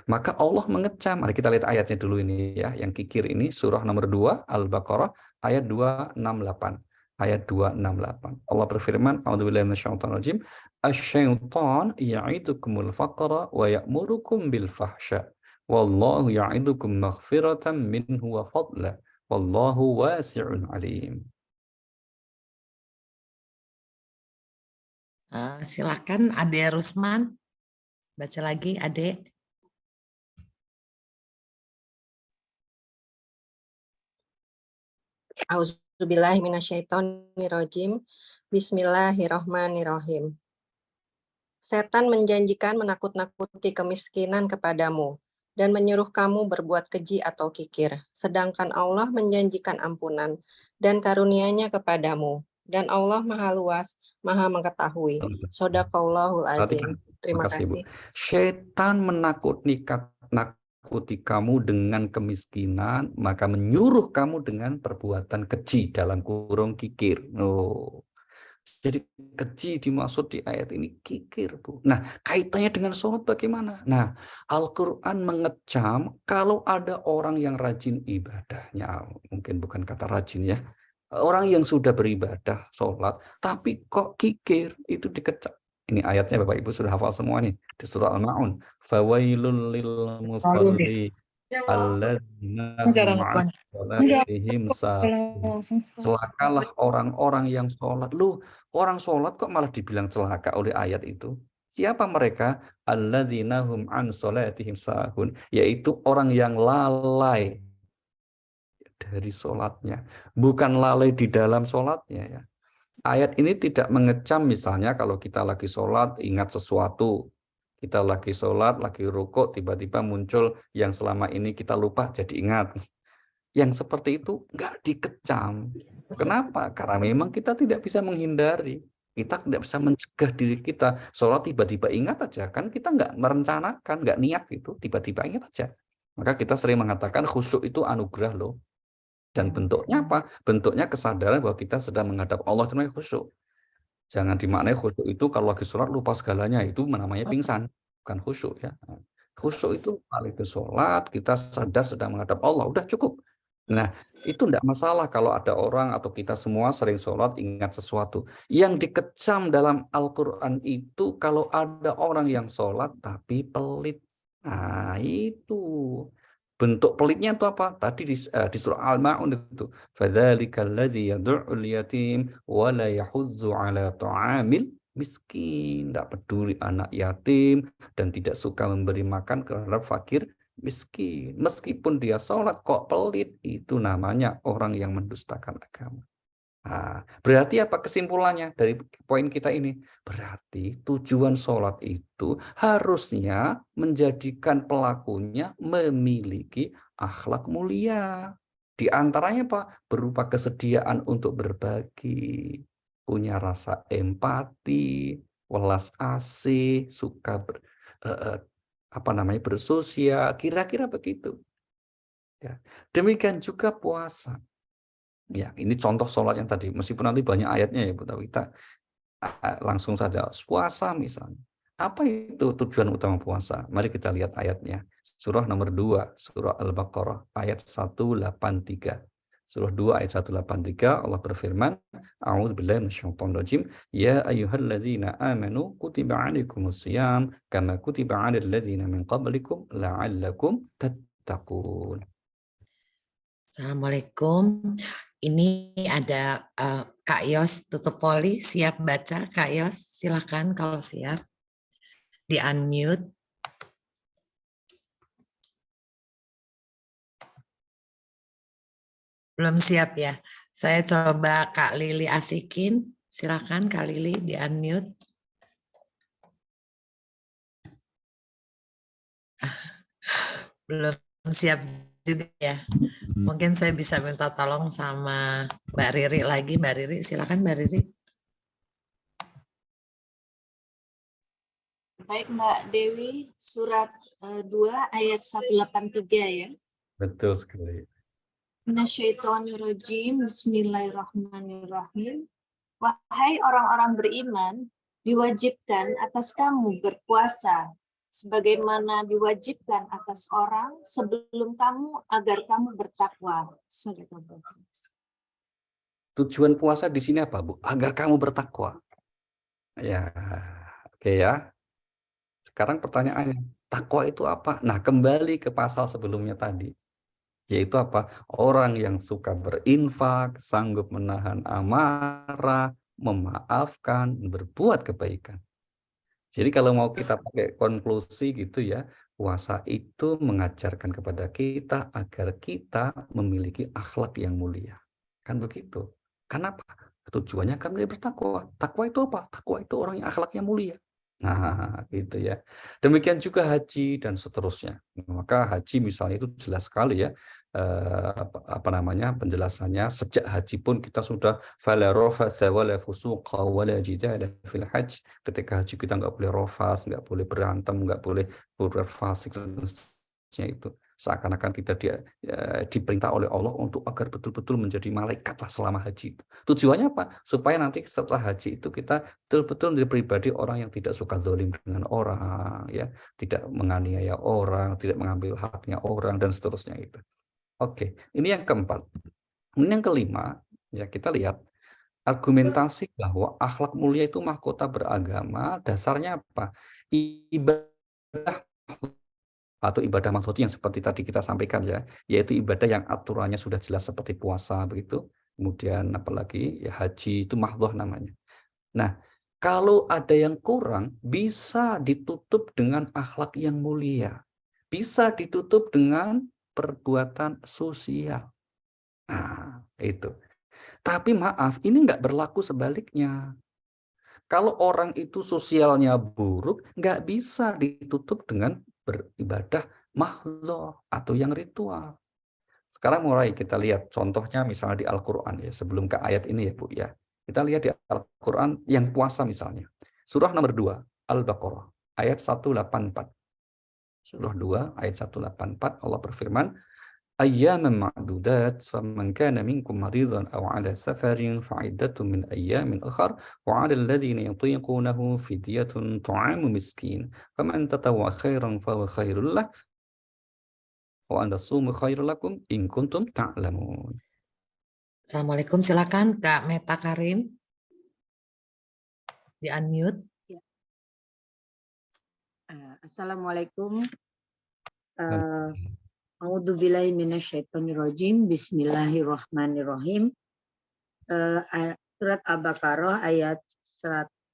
maka Allah mengecam. Mari kita lihat ayatnya dulu ini ya. Yang kikir ini surah nomor 2 Al-Baqarah ayat 268. Ayat 268. Allah berfirman, A'udzubillahi minasyaitonir rajim, asy-syaitan ya'idukumul faqra wa ya'murukum bil fahsya. Wallahu ya'idukum maghfiratan minhu wa fadla. Wallahu wasi'un alim. Silakan Ade Rusman. Baca lagi, Ade. A'udzubillahi minasyaitonirrajim. Bismillahirrahmanirrahim. Setan menjanjikan menakut-nakuti kemiskinan kepadamu dan menyuruh kamu berbuat keji atau kikir. Sedangkan Allah menjanjikan ampunan dan karunia-Nya kepadamu. Dan Allah Maha Luas, Maha Mengetahui. Shadaqallahul Azim. Terima kasih. Setan nakuti kamu dengan kemiskinan, maka menyuruh kamu dengan perbuatan keji dalam kurung kikir. Oh. Jadi keji dimaksud di ayat ini kikir, Bu. Nah, kaitannya dengan sholat bagaimana? Nah, Al-Quran mengecam kalau ada orang yang rajin ibadahnya, mungkin bukan kata rajin ya, orang yang sudah beribadah, sholat, tapi kok kikir, itu dikecam. Ini ayatnya Bapak Ibu sudah hafal semua nih, di surah Al-Ma'un. Fawailul lil musalli alladzina hum an sholatihim sahun. Celakalah orang-orang yang sholat. Loh, orang sholat kok malah dibilang celaka oleh ayat itu? Siapa mereka? Alladzina hum an sholatihim sahun. Yaitu orang yang lalai dari sholatnya. Bukan lalai di dalam sholatnya ya. Ayat ini tidak mengecam misalnya kalau kita lagi sholat ingat sesuatu. Kita lagi sholat, lagi rukuk, tiba-tiba muncul yang selama ini kita lupa jadi ingat. Yang seperti itu nggak dikecam. Kenapa? Karena memang kita tidak bisa menghindari. Kita tidak bisa mencegah diri kita. Sholat tiba-tiba ingat aja. Kan kita nggak merencanakan, nggak niat itu. Tiba-tiba ingat aja. Maka kita sering mengatakan khusyuk itu anugerah loh. Dan bentuknya apa? Bentuknya kesadaran bahwa kita sedang menghadap Allah, itu namanya khusyuk. Jangan dimaknai khusyuk itu kalau lagi sholat lupa segalanya, itu namanya pingsan, bukan khusyuk ya. Khusyuk itu paling ke sholat, kita sadar sedang menghadap Allah, udah cukup. Nah, itu tidak masalah kalau ada orang atau kita semua sering sholat ingat sesuatu. Yang dikecam dalam Al-Quran itu kalau ada orang yang sholat tapi pelit. Nah, itu. Bentuk pelitnya itu apa? Tadi di surah Al-Ma'un itu. Fadzalika alladzi yad'ul yatim wa la yahudzu 'ala ta'amil miskin. Tidak peduli anak yatim dan tidak suka memberi makan terhadap fakir miskin. Meskipun dia sholat kok pelit, itu namanya orang yang mendustakan agama. Nah, berarti apa kesimpulannya dari poin kita ini? Berarti tujuan sholat itu harusnya menjadikan pelakunya memiliki akhlak mulia. Di antaranya Pak, berupa kesediaan untuk berbagi, punya rasa empati, welas asih, suka bersosial, kira-kira begitu. Ya. Demikian juga puasa. Ya, ini contoh sholat yang tadi, meskipun nanti banyak ayatnya ya, tapi kita langsung saja puasa misalnya. Apa itu tujuan utama puasa? Mari kita lihat ayatnya. Surah nomor 2, surah Al-Baqarah, ayat 183. Surah 2 ayat 183, Allah berfirman, A'udzubillahi minasyaitonirrajim, ya ayyuhalladzina amanu kutiba 'alaikumusiyam kama kutiba 'alal ladzina min qablikum la'allakum tattaqun. Assalamualaikum. Ini ada Kak Yos Tutupoli, siap baca Kak Yos? Silakan kalau siap. Di unmute. Belum siap ya? Saya coba Kak Lili Asikin. Silakan Kak Lili di unmute. Belum siap juga ya. Mungkin saya bisa minta tolong sama Mbak Riri lagi. Mbak Riri, silakan Mbak Riri. Baik Mbak Dewi, surat 2 ayat 183 ya. Betul sekali. Minasyaitonirrajim, bismillahirrahmanirrahim. Wahai orang-orang beriman, diwajibkan atas kamu berpuasa sebagaimana diwajibkan atas orang sebelum kamu agar kamu bertakwa. Tujuan puasa di sini apa, Bu? Agar kamu bertakwa. Ya, oke ya. Sekarang pertanyaannya, takwa itu apa? Nah, kembali ke pasal sebelumnya tadi. Yaitu apa? Orang yang suka berinfak, sanggup menahan amarah, memaafkan, berbuat kebaikan. Jadi kalau mau kita pakai konklusi gitu ya, puasa itu mengajarkan kepada kita agar kita memiliki akhlak yang mulia. Kan begitu. Kenapa? Tujuannya kan menjadi bertakwa. Takwa itu apa? Takwa itu orang yang akhlaknya mulia. Nah, gitu ya. Demikian juga haji dan seterusnya. Maka haji misalnya itu jelas sekali ya. Apa namanya penjelasannya, sejak haji pun kita sudah fala rafatha wala fusuqa wala jidala fil hajj. Ketika haji kita nggak boleh rofas, nggak boleh berantem, nggak boleh berfasik dan seterusnya itu. Seakan-akan kita diperintah oleh Allah untuk agar betul-betul menjadi malaikat lah selama haji. Tujuannya apa? Supaya nanti setelah haji itu kita betul-betul menjadi pribadi orang yang tidak suka zalim dengan orang, ya, tidak menganiaya orang, tidak mengambil haknya orang dan seterusnya itu. Oke, ini yang keempat. Ini yang kelima, ya kita lihat argumentasi bahwa akhlak mulia itu mahkota beragama, dasarnya apa? Ibadah atau ibadah maksudnya yang seperti tadi kita sampaikan ya, yaitu ibadah yang aturannya sudah jelas seperti puasa begitu. Kemudian apalagi ya haji itu mahdhah namanya. Nah, kalau ada yang kurang bisa ditutup dengan akhlak yang mulia. Bisa ditutup dengan perbuatan sosial. Nah, itu. Tapi maaf, ini nggak berlaku sebaliknya. Kalau orang itu sosialnya buruk, nggak bisa ditutup dengan beribadah mahdhah atau yang ritual. Sekarang mulai kita lihat contohnya misalnya di Al-Quran ya, sebelum ke ayat ini ya Bu ya. Kita lihat di Al-Quran yang puasa misalnya. Surah nomor 2, Al-Baqarah, ayat 184. Surah 2, ayat 184, Allah berfirman, أياما معدودات فمن كان منكم مريضا أو على سفر فعدة من أيام أخر وعلى الذين يطيقونه فدية طعام مسكين فمن تطوع خيرا فهو خير له وأن تصوموا خير لكم إن كنتم تعلمون. Assalamualaikum, silakan Kak Meta Karin. Di unmute. Assalamualaikum. A'udzubillahi minasyaitonirrajim. Bismillahirrahmanirrahim. Surat Al-Baqarah ayat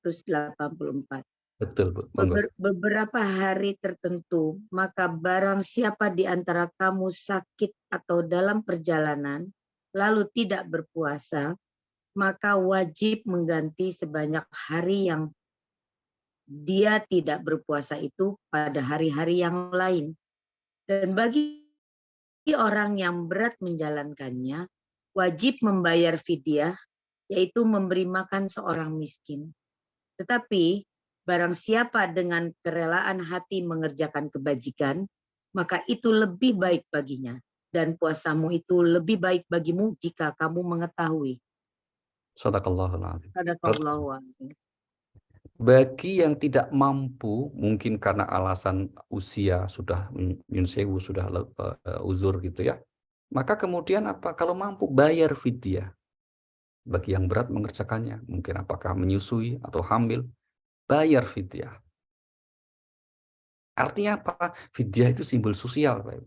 184. Betul, Bu. Beberapa hari tertentu, maka barang siapa di antara kamu sakit atau dalam perjalanan, lalu tidak berpuasa, maka wajib mengganti sebanyak hari yang dia tidak berpuasa itu pada hari-hari yang lain. Dan bagi orang yang berat menjalankannya, wajib membayar fidyah, yaitu memberi makan seorang miskin. Tetapi barang siapa dengan kerelaan hati mengerjakan kebajikan, maka itu lebih baik baginya. Dan puasamu itu lebih baik bagimu jika kamu mengetahui. Shadaqallahul adzim. Shadaqallahul adzim. Bagi yang tidak mampu, mungkin karena alasan usia sudah nyunsewu, sudah uzur gitu ya, maka kemudian apa? Kalau mampu bayar fidyah. Bagi yang berat mengerjakannya, mungkin apakah menyusui atau hamil, bayar fidyah. Artinya apa? Fidyah itu simbol sosial, Pak.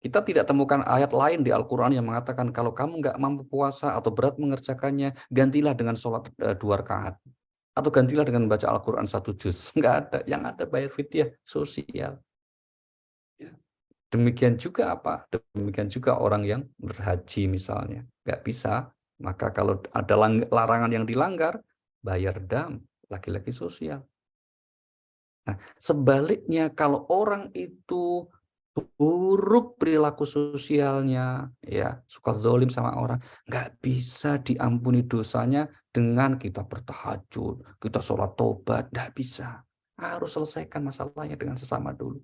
Kita tidak temukan ayat lain di Al-Quran yang mengatakan kalau kamu nggak mampu puasa atau berat mengerjakannya, gantilah dengan sholat 2 rakaat. Atau gantilah dengan baca Al-Quran 1 juz. Nggak ada. Yang ada bayar fidyah sosial. Demikian juga apa? Demikian juga orang yang berhaji misalnya. Nggak bisa. Maka kalau ada larangan yang dilanggar, bayar dam. Laki-laki sosial. Nah, sebaliknya kalau orang itu buruk perilaku sosialnya, ya suka zalim sama orang, nggak bisa diampuni dosanya dengan kita bertahajud, kita sholat tobat, nggak bisa. Harus selesaikan masalahnya dengan sesama dulu.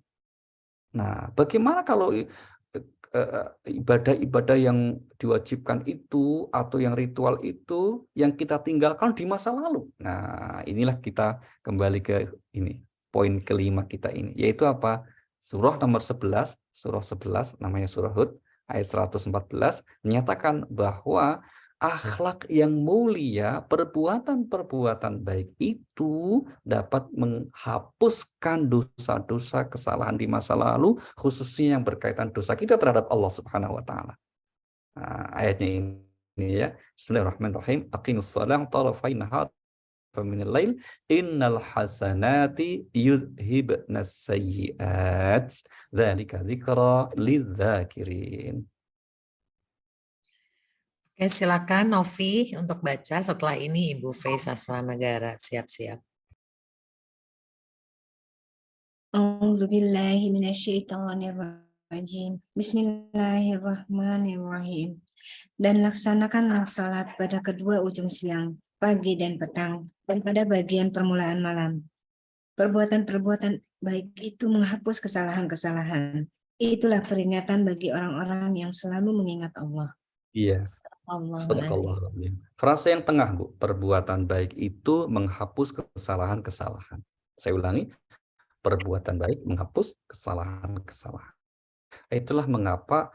Nah, bagaimana kalau ibadah-ibadah yang diwajibkan itu atau yang ritual itu yang kita tinggalkan di masa lalu. Nah, inilah kita kembali ke ini, poin kelima kita ini, yaitu apa? Surah nomor 11, surah 11 namanya surah Hud ayat 114 menyatakan bahwa akhlak yang mulia, perbuatan-perbuatan baik itu dapat menghapuskan dosa-dosa kesalahan di masa lalu, khususnya yang berkaitan dosa kita terhadap Allah Subhanahu wa taala. Nah, ayatnya ini ya. Bismillahirrahmanirrahim. Aqimus shalah tarafai nahar faminal lail innal hasanati yudhibnas sayyi'at dzalika dzikra lidzakirin. Oke, silakan Novi untuk baca. Setelah ini Ibu Fei Sastra Negara. Siap-siap. A'udzubillahiminasyaitonirrajim. Bismillahirrahmanirrahim. Dan laksanakanlah salat pada kedua ujung siang, pagi dan petang, dan pada bagian permulaan malam. Perbuatan-perbuatan baik itu menghapus kesalahan-kesalahan. Itulah peringatan bagi orang-orang yang selalu mengingat Allah. Iya. Sadaqallahul-Azim. Frase yang tengah, Bu. Perbuatan baik itu menghapus kesalahan-kesalahan. Saya ulangi. Perbuatan baik menghapus kesalahan-kesalahan. Itulah mengapa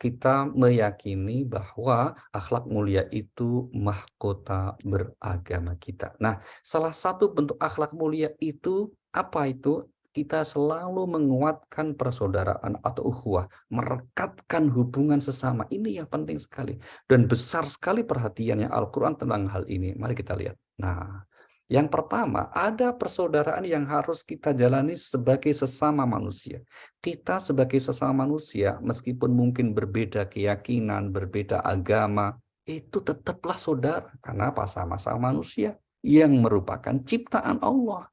kita meyakini bahwa akhlak mulia itu mahkota beragama kita. Nah, salah satu bentuk akhlak mulia itu apa itu? Kita selalu menguatkan persaudaraan atau ukhuwah, merekatkan hubungan sesama. Ini yang penting sekali. Dan besar sekali perhatiannya Al-Quran tentang hal ini. Mari kita lihat. Nah, yang pertama, ada persaudaraan yang harus kita jalani sebagai sesama manusia. Kita sebagai sesama manusia, meskipun mungkin berbeda keyakinan, berbeda agama, itu tetaplah saudara. Karena apa? Sama-sama manusia yang merupakan ciptaan Allah.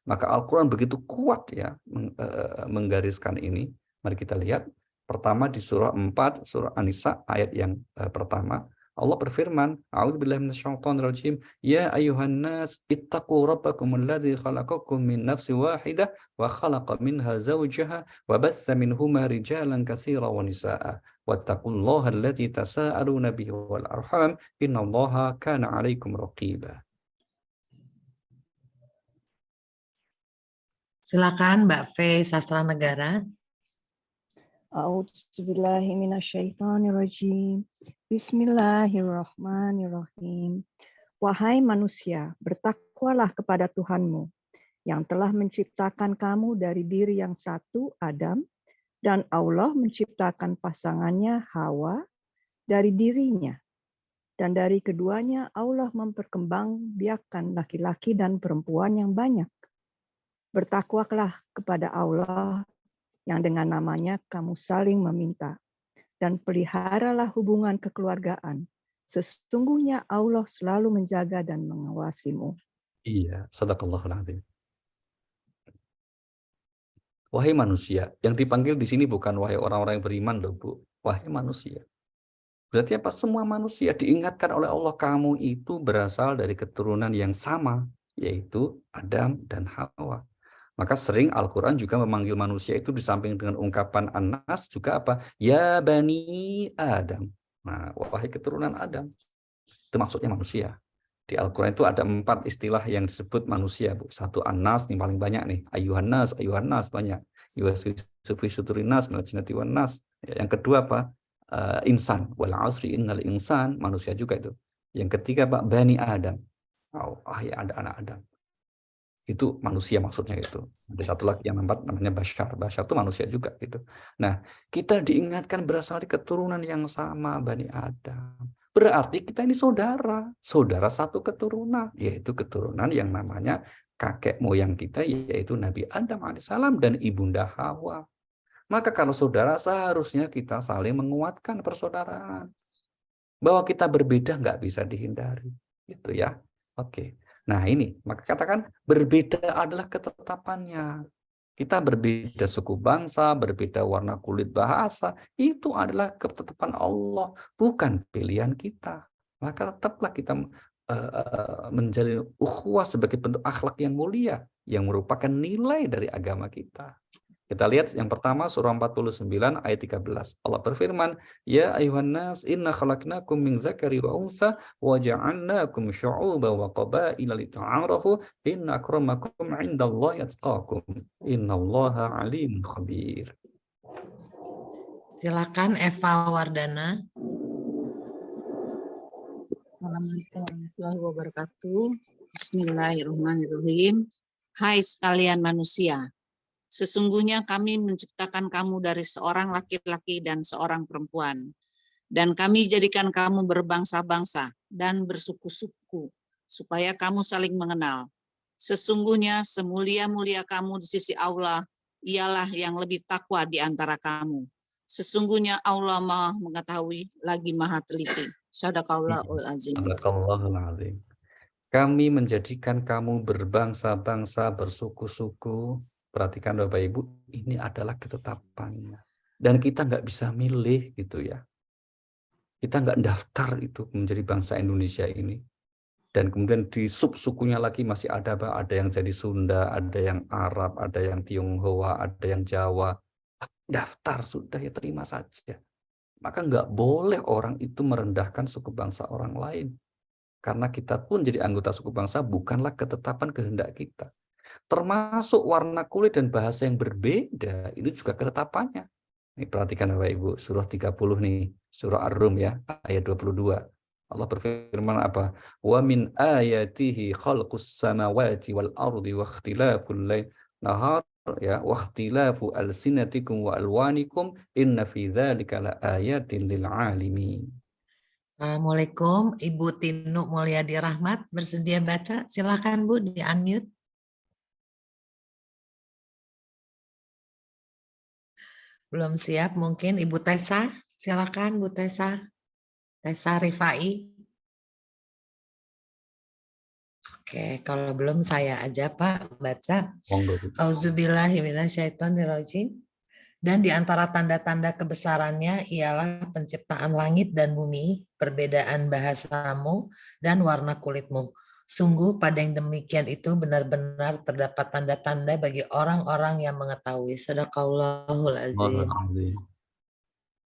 Maka Al-Quran begitu kuat ya menggariskan ini. Mari kita lihat. Pertama di surah 4, surah An-Nisa ayat yang pertama. Allah berfirman, A'udzubillahi minasyaitonirrajim, ya ayuhan nas ittaqu rabbakum alladzi khalaqakum min nafsin wahidah wa khalaqa minha zawjaha wa batha minhuma rijalan katsiran wa nisaa'a wattaqullaha alladzi tasaaluna bihi wal arham innallaha kana 'alaikum raqiba. Silakan Mbak Fei Sastra Negara. A'udzubillahiminasyaitonirrajim. Bismillahirrahmanirrahim. Wahai manusia, bertakwalah kepada Tuhanmu yang telah menciptakan kamu dari diri yang satu, Adam, dan Allah menciptakan pasangannya, Hawa, dari dirinya. Dan dari keduanya Allah memperkembangbiakkan laki-laki dan perempuan yang banyak. Bertakwalah kepada Allah yang dengan namanya kamu saling meminta. Dan peliharalah hubungan kekeluargaan. Sesungguhnya Allah selalu menjaga dan mengawasimu. Iya, sadaqallahul azim. Wahai manusia, yang dipanggil di sini bukan wahai orang-orang yang beriman loh, Bu. Wahai manusia. Berarti apa? Semua manusia diingatkan oleh Allah, kamu itu berasal dari keturunan yang sama, yaitu Adam dan Hawa. Maka sering Al-Quran juga memanggil manusia itu di samping dengan ungkapan An-Nas juga apa? Ya Bani Adam. Nah, wahai keturunan Adam. Itu maksudnya manusia. Di Al-Quran itu ada 4 istilah yang disebut manusia, Bu. Satu An-Nas, nih paling banyak nih. Ayuhan nas banyak. Yuwasufi suturinas, melajinati wan nas. Yang kedua apa? Insan. Wal asri innal insan. Manusia juga itu. Yang ketiga Pak, Bani Adam. Ya ada anak Adam. Itu manusia maksudnya itu. Ada satu lagi yang namanya Bashar. Bashar itu manusia juga gitu. Nah, kita diingatkan berasal dari keturunan yang sama, Bani Adam. Berarti kita ini saudara. Saudara satu keturunan. Yaitu keturunan yang namanya kakek moyang kita, yaitu Nabi Adam alaihissalam dan Ibunda Hawa. Maka kalau saudara, seharusnya kita saling menguatkan persaudaraan. Bahwa kita berbeda nggak bisa dihindari. Gitu ya. Oke. Nah ini, maka katakan berbeda adalah ketetapannya. Kita berbeda suku bangsa, berbeda warna kulit, bahasa. Itu adalah ketetapan Allah, bukan pilihan kita. Maka tetaplah kita menjalin ukhuwah sebagai bentuk akhlak yang mulia, yang merupakan nilai dari agama kita. Kita lihat yang pertama surah 49 ayat 13. Allah berfirman, "Ya ayuhan nas inna khalaqnakum min dzakari wa unsa wa ja'alnakum syu'uban wa qabaila lita'arafu inna akramakum 'indallahi atqakum. Innallaha 'alimun khabir." Silakan Eva Wardana. Assalamualaikum warahmatullahi wabarakatuh. Bismillahirrahmanirrahim. Hai sekalian manusia, sesungguhnya kami menciptakan kamu dari seorang laki-laki dan seorang perempuan. Dan kami jadikan kamu berbangsa-bangsa dan bersuku-suku, supaya kamu saling mengenal. Sesungguhnya semulia-mulia kamu di sisi Allah, ialah yang lebih takwa di antara kamu. Sesungguhnya Allah Maha mengetahui lagi Maha teliti. Shadaqallahul azim. Sadaqallahul azim. Kami menjadikan kamu berbangsa-bangsa, bersuku-suku. Perhatikan Bapak Ibu, ini adalah ketetapannya. Dan kita nggak bisa milih gitu ya. Kita nggak daftar itu menjadi bangsa Indonesia ini. Dan kemudian di sub-sukunya lagi masih ada yang jadi Sunda, ada yang Arab, ada yang Tionghoa, ada yang Jawa. Daftar sudah ya terima saja. Maka nggak boleh orang itu merendahkan suku bangsa orang lain. Karena kita pun jadi anggota suku bangsa bukanlah ketetapan kehendak kita. Termasuk warna kulit dan bahasa yang berbeda, itu juga ketetapannya. Ini perhatikan Bapak Ibu, surah 30 nih, surah Ar-Rum ya, ayat 22. Allah berfirman apa? Wa min ayatihi khalqus samawati wal ardi wa ikhtilaful lail nahar ya wa ikhtilafu alsinatikum wa alwanikum inna fi dzalika laayatin lil alimin. Assalamualaikum, Ibu Tinu Mulyadi Rahmat, bersedia baca? Silakan Bu, di unmute. Belum siap, mungkin Ibu Tessa, silakan Bu Tessa. Tessa Rifai. Oke, kalau belum saya aja Pak baca. Auzubillahiminasyaitonirrajim. Dan di antara tanda-tanda kebesarannya ialah penciptaan langit dan bumi, perbedaan bahasamu, dan warna kulitmu. Sungguh pada yang demikian itu benar-benar terdapat tanda-tanda bagi orang-orang yang mengetahui. Shadaqallahul azim.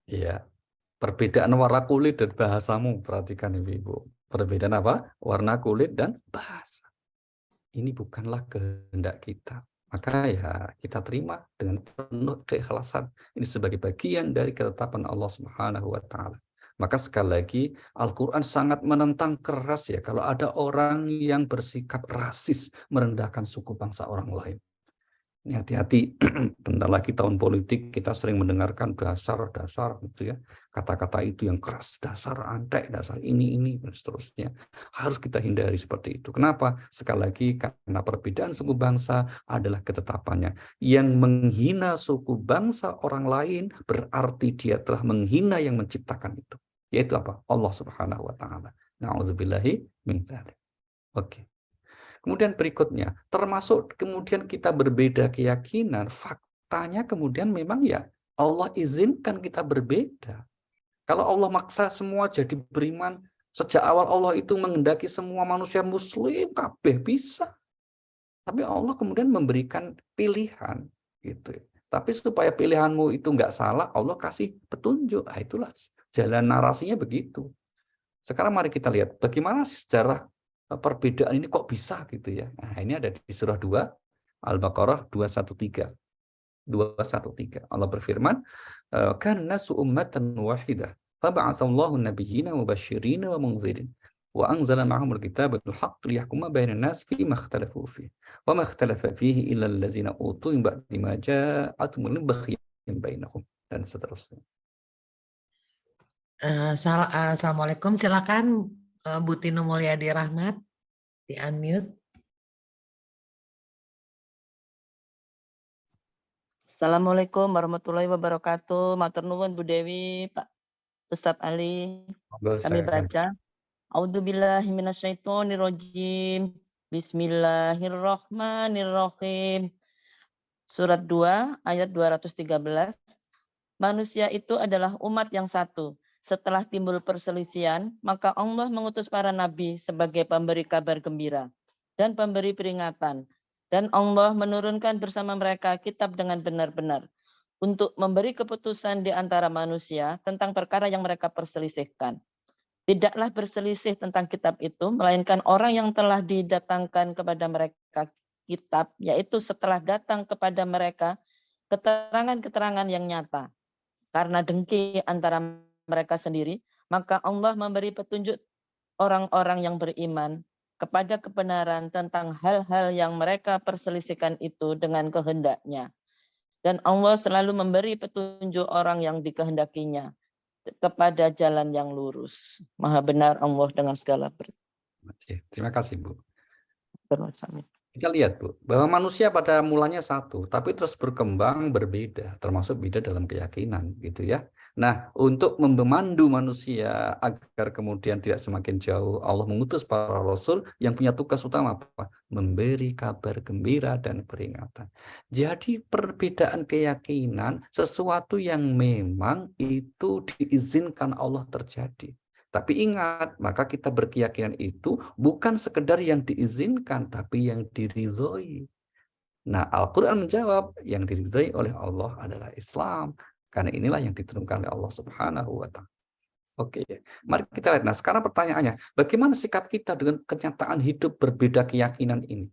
Iya. Perbedaan warna kulit dan bahasamu, perhatikan Ibu. Perbedaan apa? Warna kulit dan bahasa. Ini bukanlah kehendak kita. Maka ya kita terima dengan penuh keikhlasan. Ini sebagai bagian dari ketetapan Allah Subhanahu wa Ta'ala. Maka sekali lagi Al-Quran sangat menentang keras ya kalau ada orang yang bersikap rasis merendahkan suku bangsa orang lain. Ini hati-hati, bentar lagi tahun politik kita sering mendengarkan dasar-dasar gitu ya. Kata-kata itu yang keras, dasar antek, dasar ini dan seterusnya. Harus kita hindari seperti itu. Kenapa? Sekali lagi karena perbedaan suku bangsa adalah ketetapannya. Yang menghina suku bangsa orang lain berarti dia telah menghina yang menciptakan itu. Yaitu apa? Allah Subhanahu wa Ta'ala. Na'udzubillahi min dzalik. Oke. Kemudian berikutnya, termasuk kemudian kita berbeda keyakinan, faktanya kemudian memang ya Allah izinkan kita berbeda. Kalau Allah maksa semua jadi beriman, sejak awal Allah itu menghendaki semua manusia muslim, kabeh bisa. Tapi Allah kemudian memberikan pilihan. Gitu. Tapi supaya pilihanmu itu nggak salah, Allah kasih petunjuk. Nah, itulah jalan narasinya begitu. Sekarang mari kita lihat bagaimana sejarah perbedaan ini kok bisa gitu ya. Nah, ini ada di surah 2 Al-Baqarah 213. Allah berfirman, "Kana ummatan wahidah, fab'atsallahu an-nabiyyina mubasysyirin wa mundzirin, wa anzala ma'ahumul kitaba bil haqq liyahkuma bainan nas fi ma ikhtalafu fihi, wa ma ikhtalafa fihi illa allazina utu min ba'di ma ja'atuhumul baghyan bainahum." Dan seterusnya. Assalamualaikum, silakan Bu Tinu Mulyadi Rahmat, di unmute. Assalamualaikum warahmatullahi wabarakatuh. Matur nuwun Bu Dewi, Pak Ustadz Ali. Kami baca. A'udzubillahi minasyaitonirrajim. Bismillahirrahmanirrahim. Surat 2 ayat 213. Manusia itu adalah umat yang satu. Setelah timbul perselisihan, maka Allah mengutus para nabi sebagai pemberi kabar gembira dan pemberi peringatan. Dan Allah menurunkan bersama mereka kitab dengan benar-benar untuk memberi keputusan di antara manusia tentang perkara yang mereka perselisihkan. Tidaklah berselisih tentang kitab itu, melainkan orang yang telah didatangkan kepada mereka kitab, yaitu setelah datang kepada mereka keterangan-keterangan yang nyata. Karena dengki antara mereka sendiri, maka Allah memberi petunjuk orang-orang yang beriman kepada kebenaran tentang hal-hal yang mereka perselisihkan itu dengan kehendaknya. Dan Allah selalu memberi petunjuk orang yang dikehendakinya kepada jalan yang lurus. Maha benar Allah dengan segala Oke, terima kasih, Bu. bersamanya. Kita lihat, Bu, bahwa manusia pada mulanya satu, tapi terus berkembang berbeda, termasuk beda dalam keyakinan, gitu ya. Nah, untuk memandu manusia agar kemudian tidak semakin jauh, Allah mengutus para rasul yang punya tugas utama apa? Memberi kabar gembira dan peringatan. Jadi perbedaan keyakinan sesuatu yang memang itu diizinkan Allah terjadi. Tapi ingat, maka kita berkeyakinan itu bukan sekedar yang diizinkan, tapi yang diridhoi. Nah, Al-Quran menjawab, yang diridhoi oleh Allah adalah Islam. Karena inilah yang diturunkan oleh Allah Subhanahu wa Ta'ala. Oke, mari kita lihat. Nah, sekarang pertanyaannya, bagaimana sikap kita dengan kenyataan hidup berbeda keyakinan ini?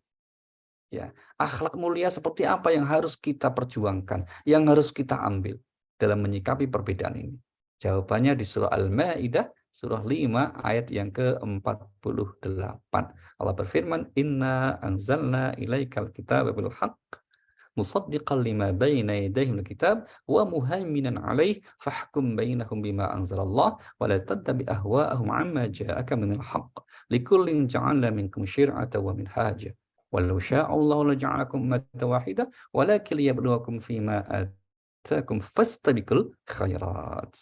Ya, akhlak mulia seperti apa yang harus kita perjuangkan, yang harus kita ambil dalam menyikapi perbedaan ini? Jawabannya di surah Al-Maidah, surah 5 ayat yang ke-48. Allah berfirman, "Inna anzalna ilaikal kitaba bil haqq musaddiqan lima baina yadayhi minal kitab wa muhaiminan 'alaihi fahkum bainahum bima anzalallah wa la tattabi ahwa'ahum 'amma ja'aka minal haqq likullin ja'alna minkum syir'atan wa minhaja walau syaa Allahu laja'alakum ummatan wahidah walakin liyabluwakum fima atakum fastabiqul khairat."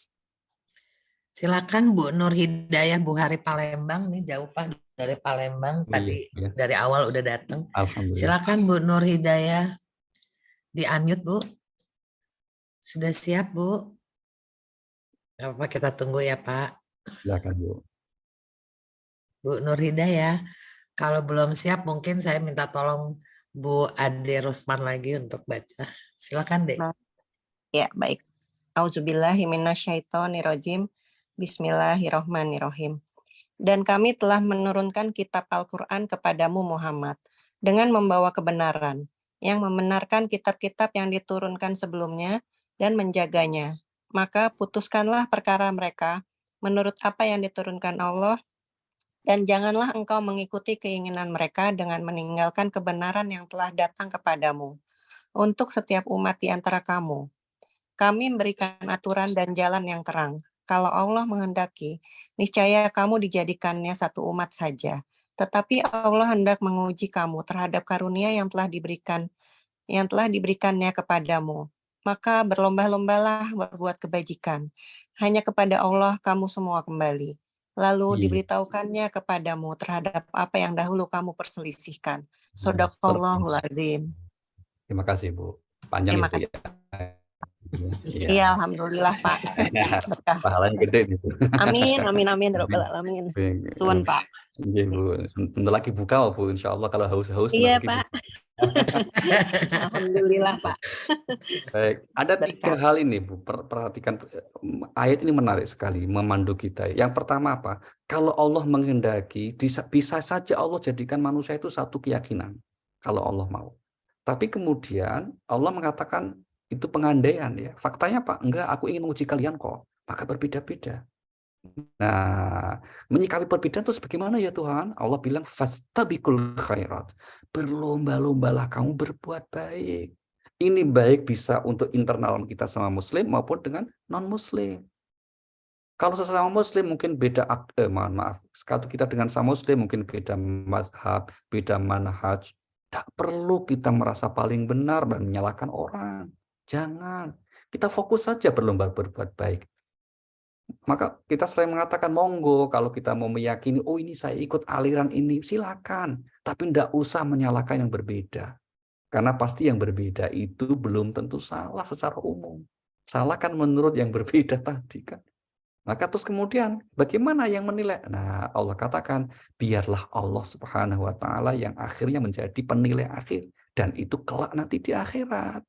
Silakan Bu Nur Hidayah Buhari Palembang, nih jauh Pak dari Palembang, tadi Iya. dari awal udah datang. Alhamdulillah. Silakan Bu Nur Hidayah, di-unmute Bu. Sudah siap Bu? Gak apa-apa, kita tunggu ya Pak. Silakan Bu. Bu Nur Hidayah, kalau belum siap mungkin saya minta tolong Bu Ade Rosman lagi untuk baca. Silakan Dek. Ya, baik. Auzubillahiminasyaitonirrajim. Bismillahirrahmanirrahim. Dan kami telah menurunkan kitab Al-Quran kepadamu Muhammad dengan membawa kebenaran, yang membenarkan kitab-kitab yang diturunkan sebelumnya dan menjaganya. Maka putuskanlah perkara mereka menurut apa yang diturunkan Allah, dan janganlah engkau mengikuti keinginan mereka dengan meninggalkan kebenaran yang telah datang kepadamu. Untuk setiap umat di antara kamu, kami memberikan aturan dan jalan yang terang. Kalau Allah menghendaki, niscaya kamu dijadikannya satu umat saja. Tetapi Allah hendak menguji kamu terhadap karunia yang telah diberikannya kepadamu. Maka berlomba-lombalah berbuat kebajikan. Hanya kepada Allah kamu semua kembali. Lalu diberitahukannya kepadamu terhadap apa yang dahulu kamu perselisihkan. Shadaqallahul azim. Terima kasih Bu. Panjang Terima ya Bu kasih. ya. Iya, alhamdulillah Pak. Berkah. Pahalanya gede nih Bu. Amin, amin, amin, Rabbal alamin. Suwun Pak. Iya Bu. Bentar lagi buka Bu, insya Allah kalau haus-haus. Iya Pak. Alhamdulillah Pak. Baik, ada tiga hal ini Bu. Perhatikan, ayat ini menarik sekali memandu kita. Yang pertama apa? Kalau Allah menghendaki, bisa saja Allah jadikan manusia itu satu keyakinan. Kalau Allah mau. Tapi kemudian Allah mengatakan itu pengandaian ya. Faktanya Pak, enggak, aku ingin menguji kalian kok. Maka berbeda-beda. Nah, menyikapi perbedaan terus bagaimana ya Tuhan? Allah bilang fastabiqul khairat. Berlomba-lombalah kamu berbuat baik. Ini baik bisa untuk internal kita sama muslim maupun dengan non-muslim. Kalau sesama muslim mungkin beda kalau kita dengan sama muslim mungkin beda mazhab, beda manhaj. Tidak perlu kita merasa paling benar dan menyalahkan orang. Jangan. Kita fokus saja berlomba berbuat baik. Maka kita sering mengatakan monggo kalau kita mau meyakini, oh ini saya ikut aliran ini, silakan. Tapi tidak usah menyalahkan yang berbeda. Karena pasti yang berbeda itu belum tentu salah secara umum. Salah kan menurut yang berbeda tadi kan. Maka terus kemudian bagaimana yang menilai? Nah, Allah katakan biarlah Allah Subhanahu wa Ta'ala yang akhirnya menjadi penilai akhir. dan itu kelak nanti di akhirat.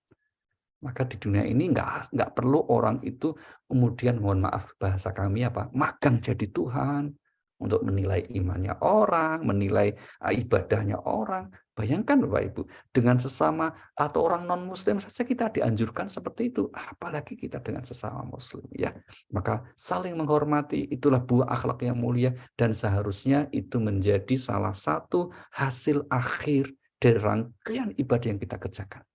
Maka di dunia ini nggak perlu orang itu kemudian, mohon maaf bahasa kami apa, magang jadi Tuhan untuk menilai imannya orang, menilai ibadahnya orang. Bayangkan Bapak Ibu, dengan sesama atau orang non-Muslim saja kita dianjurkan seperti itu, apalagi kita dengan sesama Muslim, ya. Maka saling menghormati itulah buah akhlak yang mulia, dan seharusnya itu menjadi salah satu hasil akhir dari rangkaian ibadah yang kita kerjakan.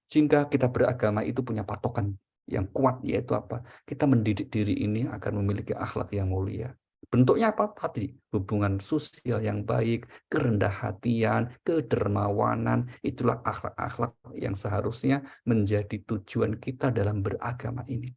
Sehingga kita beragama itu punya patokan yang kuat, yaitu apa? Kita mendidik diri ini agar memiliki akhlak yang mulia. Bentuknya apa tadi? Hubungan sosial yang baik, kerendah hatian, kedermawanan, itulah akhlak-akhlak yang seharusnya menjadi tujuan kita dalam beragama ini.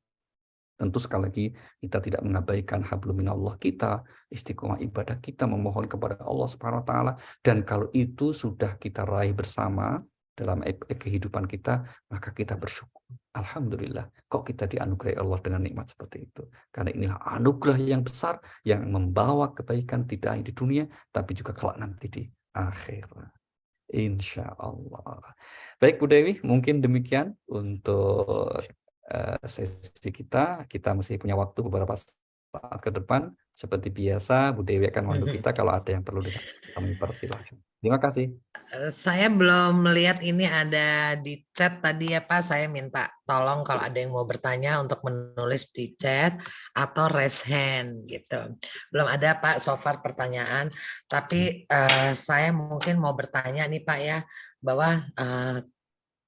Tentu sekali lagi kita tidak mengabaikan hablum minallah kita, istiqomah ibadah kita, memohon kepada Allah Subhanahu wa taala, dan kalau itu sudah kita raih bersama dalam kehidupan kita, maka kita bersyukur. Alhamdulillah, kok kita dianugerahi Allah dengan nikmat seperti itu. Karena inilah anugerah yang besar yang membawa kebaikan tidak hanya di dunia, tapi juga kelak nanti di akhirat. Insya Allah. Baik Bu Dewi, mungkin demikian untuk sesi kita. Kita masih punya waktu beberapa saat ke depan. Seperti biasa, Bu Dewi akan membantu kita kalau ada yang perlu kami persilahkan. Terima kasih. Saya belum melihat ini ada di chat tadi ya Pak. Saya minta tolong kalau ada yang mau bertanya untuk menulis di chat atau raise hand gitu. Belum ada Pak so far pertanyaan. Tapi saya mungkin mau bertanya nih Pak ya, bahwa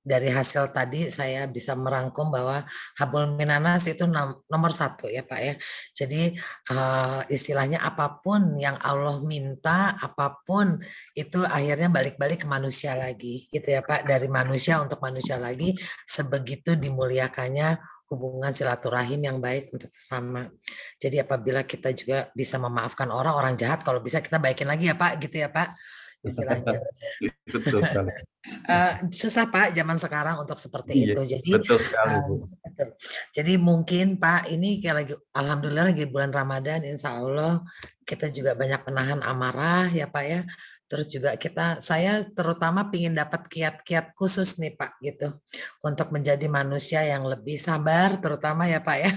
dari hasil tadi saya bisa merangkum bahwa hablum minanas itu nomor 1 ya Pak ya. Jadi istilahnya apapun yang Allah minta, apapun itu akhirnya balik-balik ke manusia lagi gitu ya Pak. Dari manusia untuk manusia lagi, sebegitu dimuliakannya hubungan silaturahim yang baik untuk sesama. Jadi apabila kita juga bisa memaafkan orang jahat, kalau bisa kita baikin lagi ya Pak, gitu ya Pak istilahnya. Betul sekali. Susah Pak zaman sekarang untuk seperti Iya, itu. Jadi betul sekali Bu. betul. Jadi mungkin Pak ini kayak lagi alhamdulillah lagi bulan Ramadan, insya Allah kita juga banyak menahan amarah ya Pak ya. Terus juga saya terutama ingin dapat kiat-kiat khusus nih Pak gitu untuk menjadi manusia yang lebih sabar, terutama ya Pak ya.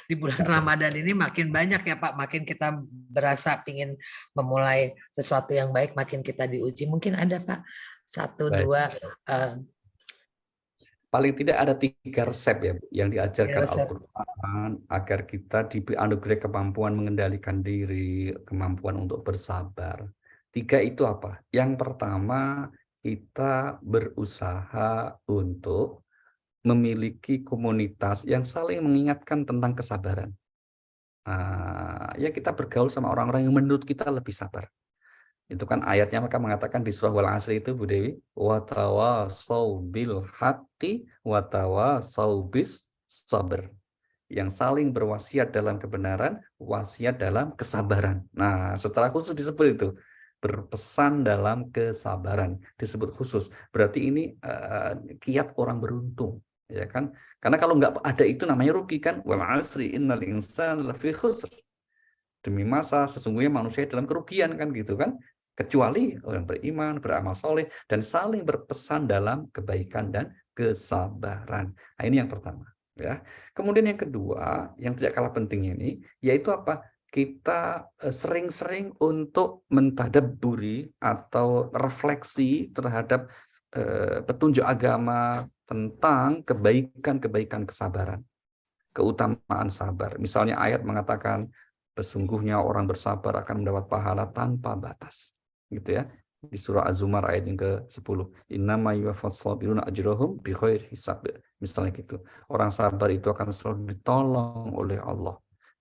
Di bulan Ramadan ini makin banyak ya Pak, makin kita berasa ingin memulai sesuatu yang baik, makin kita diuji. Mungkin ada Pak 1, 2 paling tidak ada 3 resep ya Bu, yang diajarkan Al-Quran agar kita dianugerahi kemampuan mengendalikan diri, kemampuan untuk bersabar. 3 itu apa? Yang pertama, kita berusaha untuk memiliki komunitas yang saling mengingatkan tentang kesabaran. Ya kita bergaul sama orang-orang yang menurut kita lebih sabar. Itu kan ayatnya maka mengatakan di surah Wal-Asri itu Bu Dewi, watawasau bil haqqi watawasau bis sabr. Yang saling berwasiat dalam kebenaran, wasiat dalam kesabaran. Nah, secara khusus disebut itu berpesan dalam kesabaran, disebut khusus. Berarti ini kiat orang beruntung, ya kan? Karena kalau nggak ada itu namanya rugi kan? Wal 'asri innal insana lafi khusr. Demi masa sesungguhnya manusia dalam kerugian kan gitu kan? Kecuali orang beriman, beramal soleh, dan saling berpesan dalam kebaikan dan kesabaran. Nah, ini yang pertama. Ya. Kemudian yang kedua, yang tidak kalah pentingnya ini, yaitu apa? Kita sering-sering untuk mentadabburi atau refleksi terhadap petunjuk agama tentang kebaikan-kebaikan kesabaran, keutamaan sabar. Misalnya ayat mengatakan, sesungguhnya orang bersabar akan mendapat pahala tanpa batas. Gitu ya. Di surah Az-Zumar ayat yang ke-10. Innama yuwaffas sabiruna ajrahum bighairi hisab. Misalnya gitu. Orang sabar itu akan selalu ditolong oleh Allah,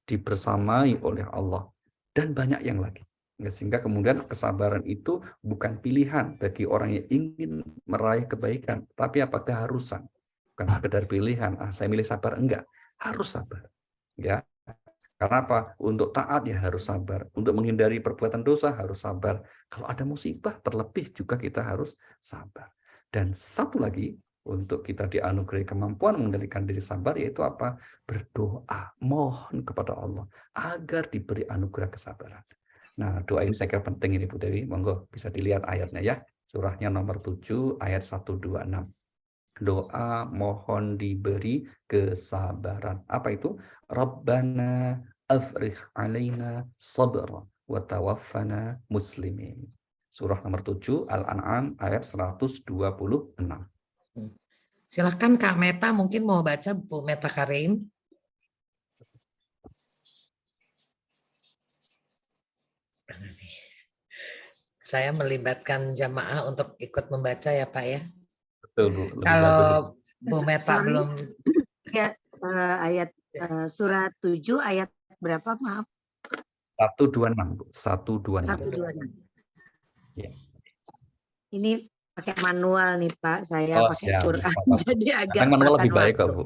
dibersamai oleh Allah, dan banyak yang lagi. Sehingga kemudian kesabaran itu bukan pilihan bagi orang yang ingin meraih kebaikan, tapi apa? Keharusan. Bukan sekedar pilihan, saya milih sabar, enggak. Harus sabar. Ya. Karena apa? Untuk taat ya harus sabar. Untuk menghindari perbuatan dosa harus sabar. Kalau ada musibah terlebih juga kita harus sabar. Dan satu lagi, untuk kita dianugerahi kemampuan mengendalikan diri sabar, yaitu apa? Berdoa, mohon kepada Allah agar diberi anugerah kesabaran. Nah, doa ini saya kira penting ini Bu Dewi. Monggo bisa dilihat ayatnya ya. Surahnya nomor 7 ayat 126. Doa mohon diberi kesabaran. Apa itu? Rabbana afrigh alaina sabra wa tawaffana muslimin. Surah nomor 7 Al-An'am ayat 126. Silakan Kak Meta, mungkin mau baca Bu Meta Karim. Saya melibatkan jamaah untuk ikut membaca ya Pak ya. Betul Bu. Lebih bagus. Kalau Bu Meta Sorry. belum. Ya, ayat surat 7 ayat berapa? Maaf. 126 Bu. 126. 126. Ya. Ini pakai manual nih Pak, saya Oh, pakai siap. Quran jadi agak Kadang manual lebih makan baik kok waktu. Bu.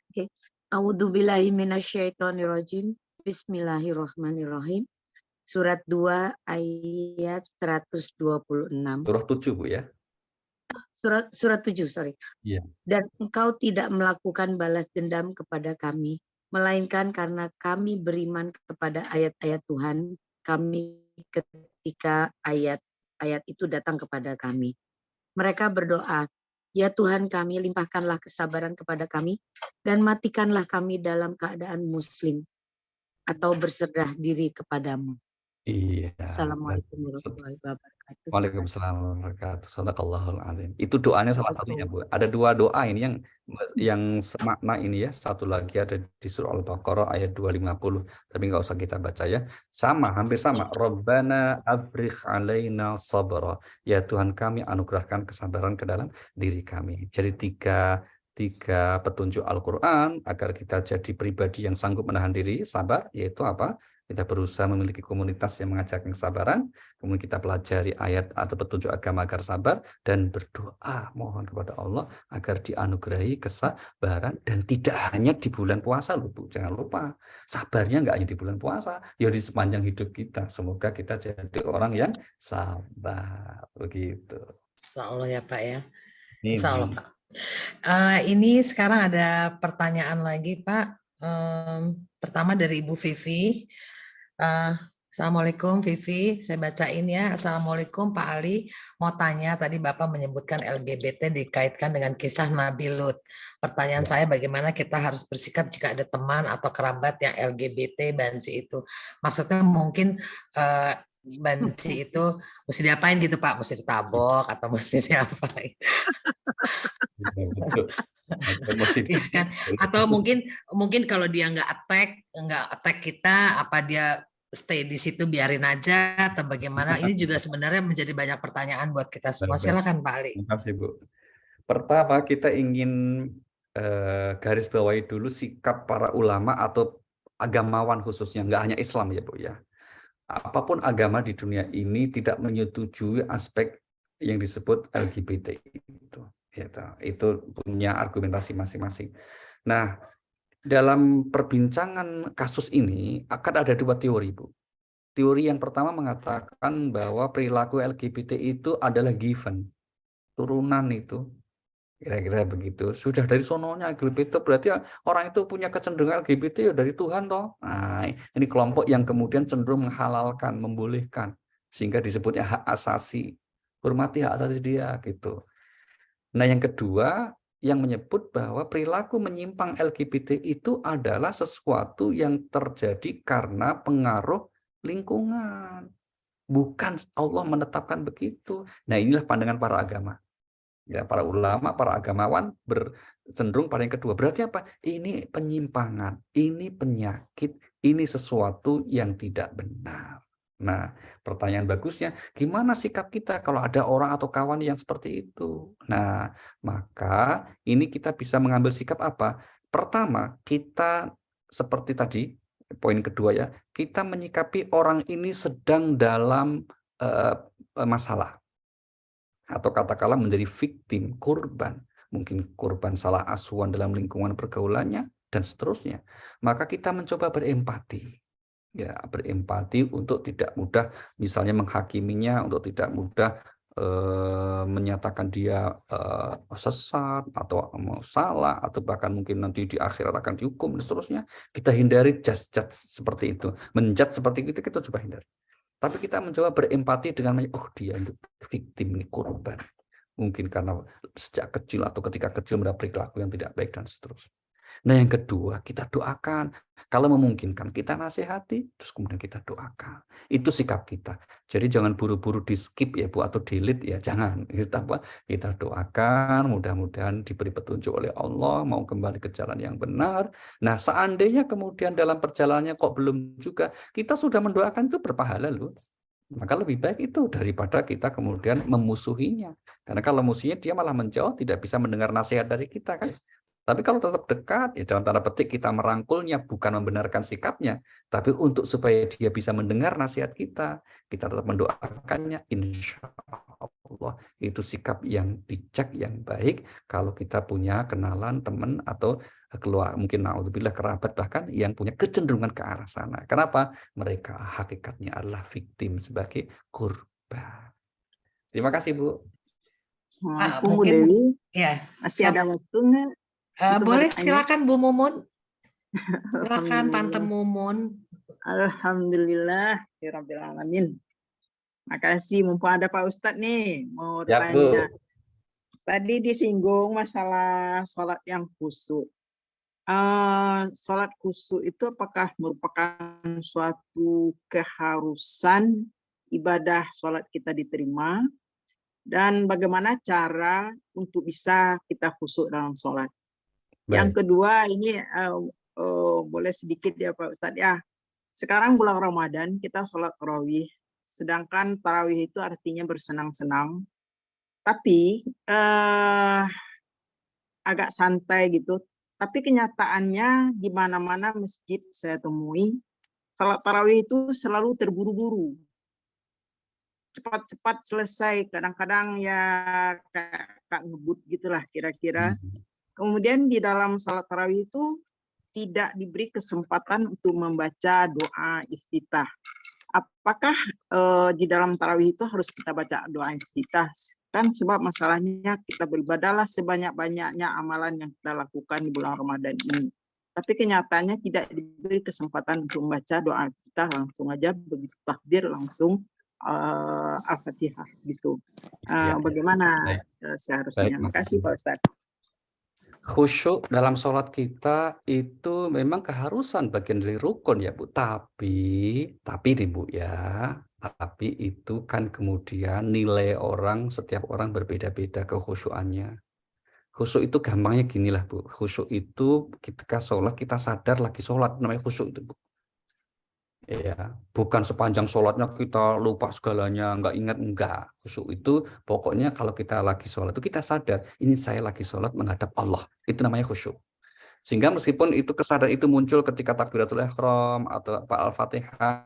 Oke. A'udzubillahi minasyaitonirrajim. Bismillahirrahmanirrahim. Surat 2 ayat 126. Surah 7 Bu ya. Surat 7, sorry. Iya. Dan engkau tidak melakukan balas dendam kepada kami, melainkan karena kami beriman kepada ayat-ayat Tuhan kami ketika ayat-ayat itu datang kepada kami. Mereka berdoa, ya Tuhan kami, limpahkanlah kesabaran kepada kami dan matikanlah kami dalam keadaan muslim atau berserah diri kepadamu. Iya. Assalamualaikum warahmatullahi wabarakatuh. Waalaikumsalam warahmatullahi wabarakatuh. Shadaqallahul azim. Itu doanya salah satunya Bu. Ada 2 doa ini yang semakna ini ya. Satu lagi ada di surah Al-Baqarah ayat 250. Tapi nggak usah kita baca ya. Sama, hampir sama. Rabbana afrigh alaina sabra. Ya Tuhan kami anugerahkan kesabaran ke dalam diri kami. Jadi tiga petunjuk Al-Quran agar kita jadi pribadi yang sanggup menahan diri, sabar, yaitu apa? Kita berusaha memiliki komunitas yang mengajarkan kesabaran, kemudian kita pelajari ayat atau petunjuk agama agar sabar, dan berdoa mohon kepada Allah agar dianugerahi kesabaran, dan tidak hanya di bulan puasa loh Bu. Jangan lupa, sabarnya nggak hanya di bulan puasa, ya di sepanjang hidup kita. Semoga kita jadi orang yang sabar. Begitu. Insya Allah ya Pak ya. Ini. Insya Allah Pak. Ini sekarang ada pertanyaan lagi Pak. Pertama dari Ibu Vivi. Assalamualaikum Vivi, saya bacain ya. Assalamualaikum Pak Ali, mau tanya tadi Bapak menyebutkan LGBT dikaitkan dengan kisah Nabi Lut. Pertanyaan saya bagaimana kita harus bersikap jika ada teman atau kerabat yang LGBT bansi itu. Maksudnya mungkin bansi itu mesti diapain gitu Pak? Mesti ditabok atau mesti diapain? Atau mungkin kalau dia nggak attack kita, apa dia stay di situ biarin aja atau bagaimana? Ini juga sebenarnya menjadi banyak pertanyaan buat kita semua. Silakan Pak Ali. Terima kasih Bu. Pertama kita ingin garis bawahi dulu sikap para ulama atau agamawan khususnya, nggak hanya Islam ya Bu ya. Apapun agama di dunia ini tidak menyetujui aspek yang disebut LGBT itu. Itu punya argumentasi masing-masing. Nah, dalam perbincangan kasus ini akan ada 2 teori, Bu. Teori yang pertama mengatakan bahwa perilaku LGBT itu adalah given, turunan itu. Kira-kira begitu. Sudah dari sononya LGBT, berarti orang itu punya kecenderungan LGBT ya dari Tuhan toh. Nah, ini kelompok yang kemudian cenderung menghalalkan, membolehkan, sehingga disebutnya hak asasi. Hormati hak asasi dia gitu. Nah, yang kedua yang menyebut bahwa perilaku menyimpang LGBT itu adalah sesuatu yang terjadi karena pengaruh lingkungan. Bukan Allah menetapkan begitu. Nah, inilah pandangan para agama. Ya, para ulama, para agamawan cenderung pada yang kedua. Berarti apa? Ini penyimpangan, ini penyakit, ini sesuatu yang tidak benar. Nah, pertanyaan bagusnya, gimana sikap kita kalau ada orang atau kawan yang seperti itu? Nah, maka ini kita bisa mengambil sikap apa? Pertama, kita seperti tadi, poin kedua ya, kita menyikapi orang ini sedang dalam masalah. Atau katakanlah menjadi victim, korban. Mungkin korban salah asuhan dalam lingkungan pergaulannya, dan seterusnya. Maka kita mencoba berempati. Ya, berempati untuk tidak mudah misalnya menghakiminya, untuk tidak mudah menyatakan dia sesat atau salah, atau bahkan mungkin nanti di akhirat akan dihukum dan seterusnya. Kita hindari judge seperti itu, menjudge seperti itu kita coba hindari. Tapi kita mencoba berempati dengan, oh dia itu victim, ini korban. Mungkin karena sejak kecil atau ketika kecil mendapat perilaku yang tidak baik dan seterusnya. Nah yang kedua, kita doakan. Kalau memungkinkan, kita nasihati, terus kemudian kita doakan. Itu sikap kita. Jadi jangan buru-buru di skip ya Bu, atau delete ya, jangan. Kita doakan, mudah-mudahan diberi petunjuk oleh Allah, mau kembali ke jalan yang benar. Nah seandainya kemudian dalam perjalanannya kok belum juga, kita sudah mendoakan itu berpahala loh. Maka lebih baik itu daripada kita kemudian memusuhinya. Karena kalau musuhnya dia malah menjauh, tidak bisa mendengar nasihat dari kita kan. Tapi kalau tetap dekat, ya dalam tanda petik kita merangkulnya, bukan membenarkan sikapnya, tapi untuk supaya dia bisa mendengar nasihat kita tetap mendoakannya, insya Allah itu sikap yang bijak, yang baik. Kalau kita punya kenalan, teman, atau keluar, mungkin naudzubillah kerabat bahkan yang punya kecenderungan ke arah sana. Kenapa? Mereka hakikatnya adalah victim sebagai korban. Terima kasih Bu. Bu Dewi, ya masih ada waktu nggak? Boleh, silakan Bu Mumun. Silakan Tante Mumun. Alhamdulillah, Rabbil Alamin. Makasih, mumpung ada Pak Ustadz nih, mau Ya, tanya. Bu. Tadi disinggung masalah sholat yang khusyuk. Sholat khusyuk itu apakah merupakan suatu keharusan ibadah sholat kita diterima? Dan bagaimana cara untuk bisa kita khusyuk dalam sholat? Yang kedua, ini boleh sedikit ya Pak Ustadz ya. Sekarang bulan Ramadan kita sholat tarawih. Sedangkan tarawih itu artinya bersenang-senang. Tapi agak santai gitu. Tapi kenyataannya di mana-mana masjid saya temui, salat tarawih itu selalu terburu-buru. Cepat-cepat selesai, kadang-kadang ya kayak ngebut gitulah kira-kira. Kemudian di dalam salat tarawih itu tidak diberi kesempatan untuk membaca doa iftitah. Apakah di dalam tarawih itu harus kita baca doa iftitah? Kan sebab masalahnya kita beribadahlah sebanyak-banyaknya amalan yang kita lakukan di bulan Ramadan ini. Tapi kenyataannya tidak diberi kesempatan untuk membaca doa iftitah, langsung aja begitu takbir langsung Al-Fatihah gitu. Bagaimana seharusnya? Makasih Pak Ustadz. Khusyuk dalam sholat kita itu memang keharusan bagian dari rukun ya Bu. Tapi nih Bu ya, tapi itu kan kemudian nilai orang, setiap orang berbeda-beda kekhusyuannya. Khusyuk itu gampangnya gini lah Bu. Khusyuk itu ketika sholat kita sadar lagi sholat, namanya khusyuk itu Bu. Ya, bukan sepanjang sholatnya kita lupa segalanya, nggak ingat, enggak. Khusyuk itu pokoknya kalau kita lagi sholat itu kita sadar, ini saya lagi sholat menghadap Allah. Itu namanya khusyuk. Sehingga meskipun itu kesadaran itu muncul ketika takbiratul ihram atau Al-Fatihah,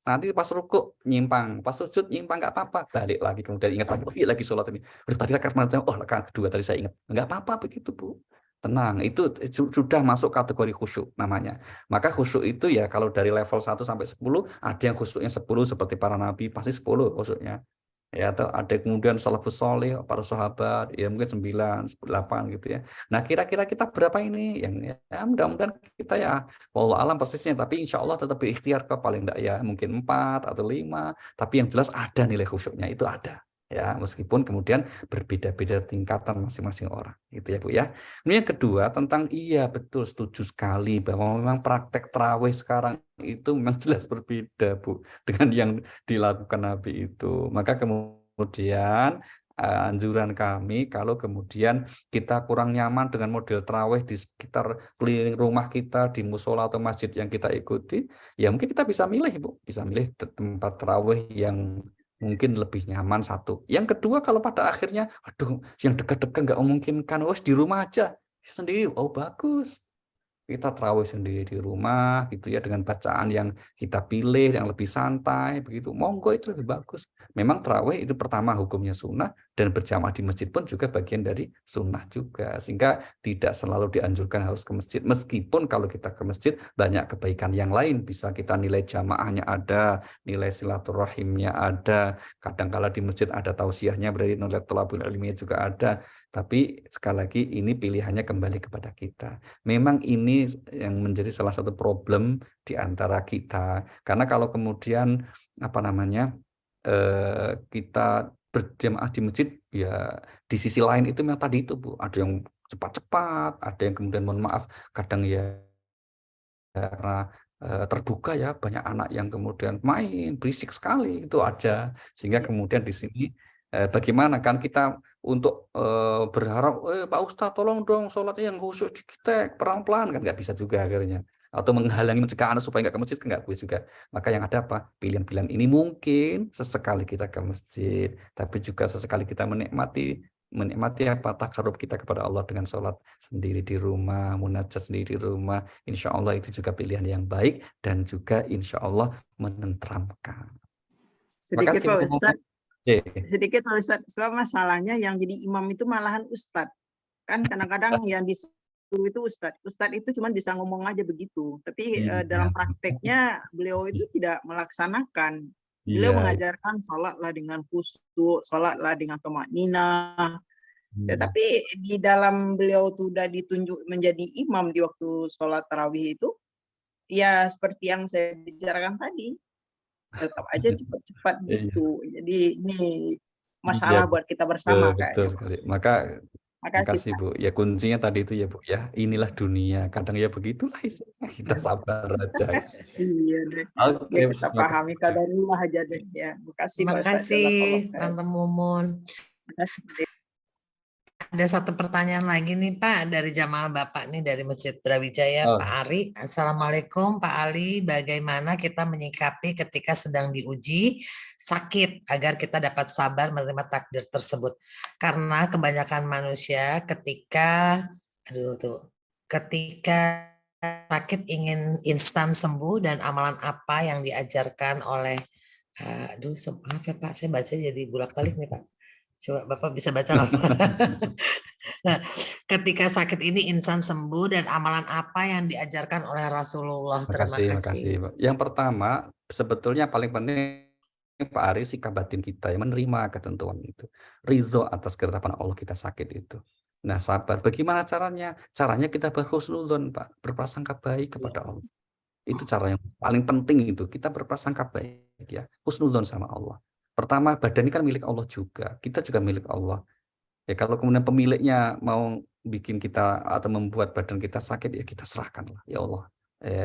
nanti pas rukuk nyimpang, pas sujud nyimpang nggak apa-apa, balik lagi kemudian ingat lagi, oh iya lagi sholat ini. Tadi karena rakaat kedua tadi saya ingat, nggak apa-apa begitu Bu. Tenang, itu sudah masuk kategori khusyuk namanya. Maka khusyuk itu ya kalau dari level 1 sampai 10, ada yang khusyuknya 10 seperti para nabi, pasti 10 khusyuknya. Ya, atau ada kemudian salafus sholih, para sahabat, ya mungkin 9, 8 gitu ya. Nah, kira-kira kita berapa ini? Yang ya mudah-mudahan kita ya, wallahu alam persisnya, tapi insya Allah tetap berikhtiar ke paling enggak ya, mungkin 4 atau 5, tapi yang jelas ada nilai khusyuknya, itu ada. Ya, meskipun kemudian berbeda-beda tingkatan masing-masing orang, gitu ya Bu ya. Kemudian yang kedua tentang iya betul setuju sekali bahwa memang praktek tarawih sekarang itu memang jelas berbeda Bu dengan yang dilakukan Nabi itu. Maka kemudian anjuran kami kalau kemudian kita kurang nyaman dengan model tarawih di sekitar keliling rumah kita, di musola atau masjid yang kita ikuti, ya mungkin kita bisa milih Bu, bisa milih tempat tarawih yang mungkin lebih nyaman satu. Yang kedua kalau pada akhirnya, aduh yang dekat-dekat nggak memungkinkan, wes di rumah aja sendiri, oh bagus. Kita tarawih sendiri di rumah gitu ya dengan bacaan yang kita pilih yang lebih santai begitu. Monggo itu lebih bagus. Memang tarawih itu pertama hukumnya sunnah, Dan berjamaah di masjid pun juga bagian dari sunnah juga. Sehingga tidak selalu dianjurkan harus ke masjid. Meskipun kalau kita ke masjid banyak kebaikan yang lain. Bisa kita nilai jamaahnya ada, nilai silaturahimnya ada. Kadang-kala di masjid ada tausiahnya, berarti nilai thalabul ilminya juga ada. Tapi sekali lagi ini pilihannya kembali kepada kita. Memang ini yang menjadi salah satu problem di antara kita. Karena kalau kemudian kita berjamaah di masjid, ya di sisi lain itu memang tadi itu Bu, ada yang cepat-cepat, ada yang kemudian mohon maaf kadang ya karena terbuka ya, banyak anak yang kemudian main berisik sekali itu ada, sehingga kemudian di sini bagaimana kan kita untuk berharap Pak Ustadz tolong dong sholatnya yang khusyuk dikit pelan-pelan, kan nggak bisa juga akhirnya, atau menghalangi mencegah anak supaya nggak ke masjid kan nggak boleh juga. Maka yang ada apa, pilihan-pilihan ini mungkin sesekali kita ke masjid, tapi juga sesekali kita menikmati apa takarub kita kepada Allah dengan sholat sendiri di rumah, munajat sendiri di rumah. Insya Allah itu juga pilihan yang baik dan juga insya Allah menenteramkan. Sedikit Pak Ustadz, Yeah. sedikit Pak Ustadz, soal masalahnya yang jadi imam itu malahan Ustadz. Kan kadang-kadang yang disuruh itu Ustadz. Ustadz itu cuma bisa ngomong aja begitu. Tapi dalam prakteknya beliau itu tidak melaksanakan. Beliau mengajarkan sholatlah dengan khusyuk, sholatlah dengan tamakninah. Tetapi di dalam beliau tuh udah ditunjuk menjadi imam di waktu sholat tarawih itu, ya seperti yang saya bicarakan tadi, tetap aja cepat-cepat gitu. Jadi ini masalah buat kita bersama betul sekali. Maka makasih Bu. Ya kuncinya tadi itu ya Bu ya. Inilah dunia. Kadang ya begitulah kita sabar aja. Iya deh. Oke, Kita pahami kadarullah aja deh ya. Terima kasih Tante Mumun. Ada satu pertanyaan lagi nih Pak dari jamaah Bapak nih dari Masjid Brawijaya, Pak Ari. Assalamualaikum Pak Ali, bagaimana kita menyikapi ketika sedang diuji sakit agar kita dapat sabar menerima takdir tersebut? Karena kebanyakan manusia ketika sakit ingin instan sembuh dan amalan apa yang diajarkan oleh maaf ya Pak, saya baca jadi bolak-balik nih Pak. Coba Bapak bisa baca nggak? Nah, ketika sakit ini insan sembuh dan amalan apa yang diajarkan oleh Rasulullah? Terima kasih. Yang pertama, sebetulnya paling penting Pak Ari sikap batin kita yang menerima ketentuan itu. Ridho atas ketetapan Allah kita sakit itu. Nah, sabar. Bagaimana caranya? Caranya kita berhusnudzon, Pak. Berprasangka baik kepada Allah. Itu cara yang paling penting itu. Kita berprasangka baik ya. Husnudzon sama Allah. Pertama, badan ini kan milik Allah juga. Kita juga milik Allah. Ya kalau kemudian pemiliknya mau bikin kita atau membuat badan kita sakit, ya kita serahkanlah. Ya Allah,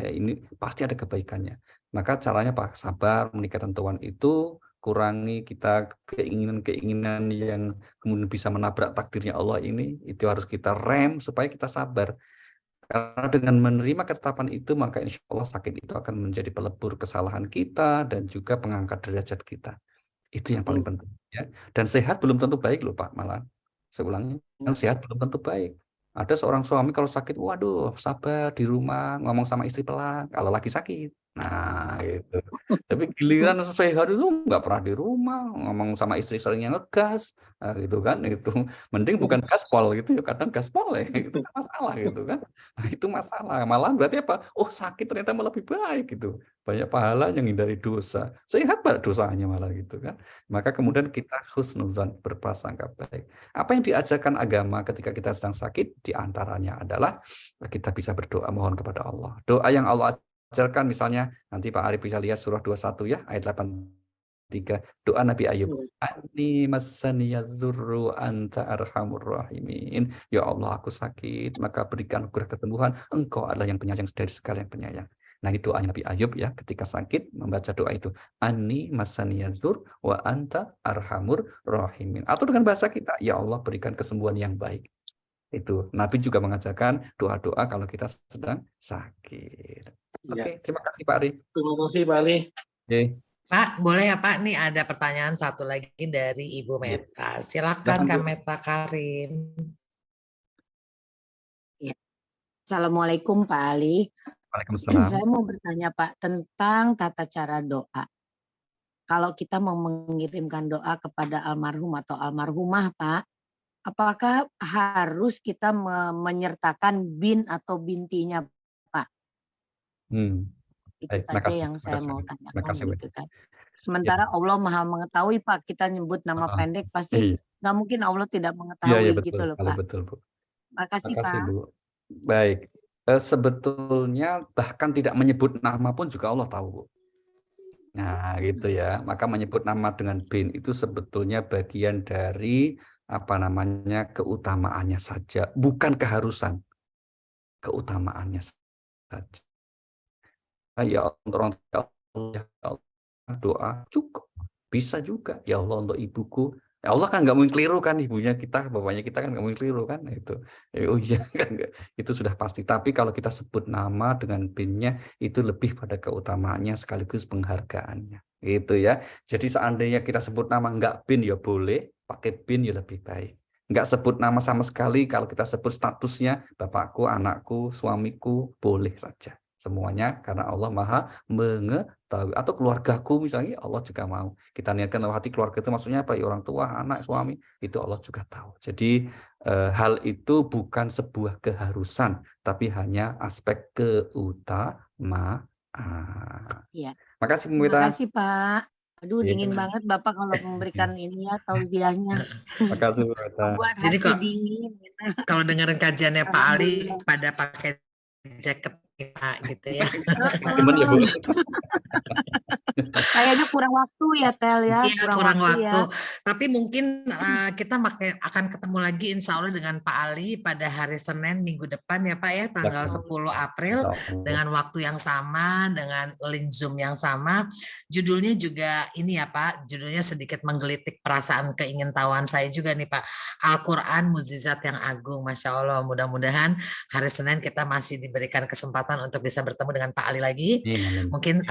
ini pasti ada kebaikannya. Maka caranya Pak, sabar menikah ketentuan itu, kurangi kita keinginan-keinginan yang kemudian bisa menabrak takdirnya Allah ini, itu harus kita rem supaya kita sabar. Karena dengan menerima ketetapan itu, maka insya Allah sakit itu akan menjadi pelebur kesalahan kita dan juga pengangkat derajat kita. Itu yang paling penting ya. Dan sehat belum tentu baik loh Pak, malah saya ulangi, yang sehat belum tentu baik. Ada seorang suami kalau sakit, waduh sabar di rumah, ngomong sama istri pelan kalau lagi sakit. Nah gitu. Tapi giliran sehat itu nggak pernah di rumah, ngomong sama istri seringnya ngegas, nah, gitu kan. Itu mending bukan gaspol gitu ya, kadang gaspol ya, itu masalah gitu kan. Nah itu masalah, malah berarti apa? Oh sakit ternyata malah lebih baik gitu. Banyak pahala yang hindari dosa, sehat banget dosanya malah gitu kan. Maka kemudian kita husnuzan, berprasangka baik. Apa yang diajarkan agama ketika kita sedang sakit, diantaranya adalah kita bisa berdoa mohon kepada Allah. Doa yang Allah ajarkan misalnya, nanti Pak Arif bisa lihat surah 21 ya, ayat 83. Doa Nabi Ayub. Ani masaniyadzurru anta arhamur rahimin. Ya Allah aku sakit, maka berikan anugerah kesembuhan. Engkau adalah yang penyayang dari segala yang penyayang. Nah itu doa Nabi Ayub ya, ketika sakit membaca doa itu. Ani masaniyadzur wa anta arhamur rahimin. Atau dengan bahasa kita, ya Allah berikan kesembuhan yang baik. Itu Nabi juga mengajarkan doa-doa kalau kita sedang sakit. Oke, terima kasih Pak Ari. Terima kasih Pak Ali. Pak, boleh ya Pak? Nih ada pertanyaan satu lagi dari Ibu Meta. Silakan Kak Meta Karim. Ya. Assalamualaikum Pak Ali. Waalaikumsalam. Saya mau bertanya Pak tentang tata cara doa. kalau kita mau mengirimkan doa kepada almarhum atau almarhumah, Pak, apakah harus kita menyertakan bin atau bintinya, Pak? Itu Baik, saja makasih, yang saya mau makasih, tanyakan makasih. gitu kan. Sementara Allah Maha mengetahui, Pak, kita nyebut nama pendek pasti Iya. nggak mungkin Allah tidak Iya, mengetahui iya betul gitu loh, sekali, Pak. betul Bu. Makasih, Makasih Pak. Bu. Baik, sebetulnya bahkan tidak menyebut nama pun juga Allah tahu Bu. Nah gitu ya, maka menyebut nama dengan bin itu sebetulnya bagian dari apa namanya keutamaannya saja, bukan keharusan, keutamaannya saja. Ya Allah, ya Allah, doa cukup, bisa juga ya Allah untuk ibuku. Ya Allah kan nggak mungkin keliru kan, ibunya kita, bapaknya kita kan nggak mungkin keliru kan, itu. Oh iya kan, itu sudah pasti. Tapi kalau kita sebut nama dengan bin-nya itu lebih pada keutamaannya sekaligus penghargaannya, gitu ya. Jadi seandainya kita sebut nama nggak bin ya boleh, pakai bin ya lebih baik. Nggak sebut nama sama sekali, kalau kita sebut statusnya bapakku, anakku, suamiku, boleh saja. Semuanya karena Allah Maha mengetahui. Atau keluargaku misalnya, Allah juga mau. Kita niatkan dalam hati keluarga itu maksudnya apa? Ya, orang tua, anak, suami, itu Allah juga tahu. Jadi hal itu bukan sebuah keharusan, tapi hanya aspek keutamaan. Iya. Makasih Bu Terima Mita. kasih, Pak. Aduh, Iya. dingin banget Bapak kalau memberikan ini ya, tausiahnya. Makasih Bu Mita. Membuat Jadi hati dingin. kalau dengerin kajiannya Pak Ali pada pakai jaket gitu ya. Temen ya Bu. Kayaknya kurang waktu ya, Tel ya. Iya, kurang waktu. Ya. Tapi mungkin kita akan ketemu lagi insya Allah dengan Pak Ali pada hari Senin minggu depan ya Pak ya, tanggal 10 April dengan waktu yang sama, dengan link Zoom yang sama. Judulnya juga ini ya Pak, judulnya sedikit menggelitik perasaan keingintahuan saya juga nih Pak. Al-Quran Mukjizat yang Agung, Masya Allah. Mudah-mudahan hari Senin kita masih diberikan kesempatan untuk bisa bertemu dengan Pak Ali lagi. Mungkin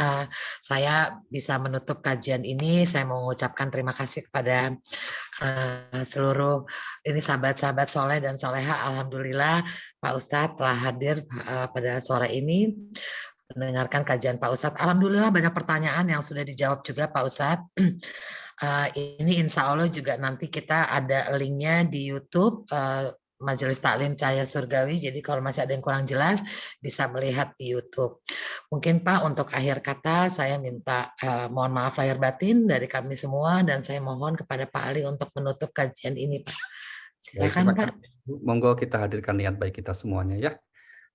saya bisa menutup kajian ini. Saya mau mengucapkan terima kasih kepada seluruh ini sahabat-sahabat soleh dan soleha. Alhamdulillah Pak Ustadz telah hadir pada sore ini mendengarkan kajian Pak Ustadz. Alhamdulillah banyak pertanyaan yang sudah dijawab juga Pak Ustadz. Ini insya Allah juga nanti kita ada linknya di YouTube Majelis Taklim Cahaya Surgawi. Jadi kalau masih ada yang kurang jelas bisa melihat di YouTube. Mungkin Pak untuk akhir kata saya minta mohon maaf lahir batin dari kami semua dan saya mohon kepada Pak Ali untuk menutup kajian ini Pak. Silakan Pak. Monggo kita hadirkan niat baik kita semuanya ya.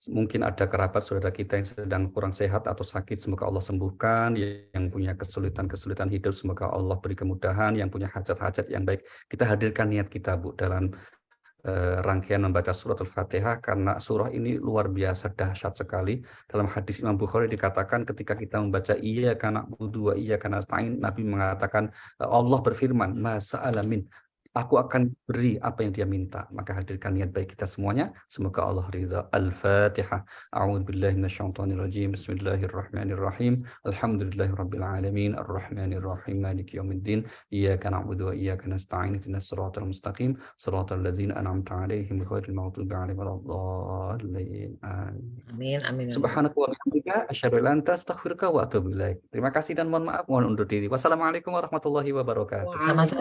Mungkin ada kerabat saudara kita yang sedang kurang sehat atau sakit, semoga Allah sembuhkan. Yang punya kesulitan-kesulitan hidup, semoga Allah beri kemudahan. Yang punya hajat-hajat yang baik, kita hadirkan niat kita Bu dalam rangkaian membaca surat Al-Fatihah, karena surah ini luar biasa dahsyat sekali. Dalam hadis Imam Bukhari dikatakan ketika kita membaca iyyaka na'budu wa iyyaka nasta'in, Nabi mengatakan Allah berfirman, ma sa'ala min, aku akan beri apa yang dia minta. Maka hadirkan niat baik kita semuanya, semoga Allah ridha. Al-Fatihah. A'udzubillahi minasyaitonirrajim. Bismillahirrahmanirrahim. Alhamdulillahirabbil alamin. Arrahmanirrahim. Maliki yaumiddin. Iyyaka na'budu wa iyyaka nasta'in. Ihdinas siratal mustaqim. Siratal ladzina an'amta 'alaihim ghairil maghdubi 'alaihim waladdallin. Amin. Amin. Subhanaka wa bihamdika asyhadu an la ilaha illa anta astaghfiruka wa atubu ilaik. Terima kasih dan mohon maaf, mohon undur diri. Wassalamualaikum warahmatullahi wabarakatuh. Sama-sama.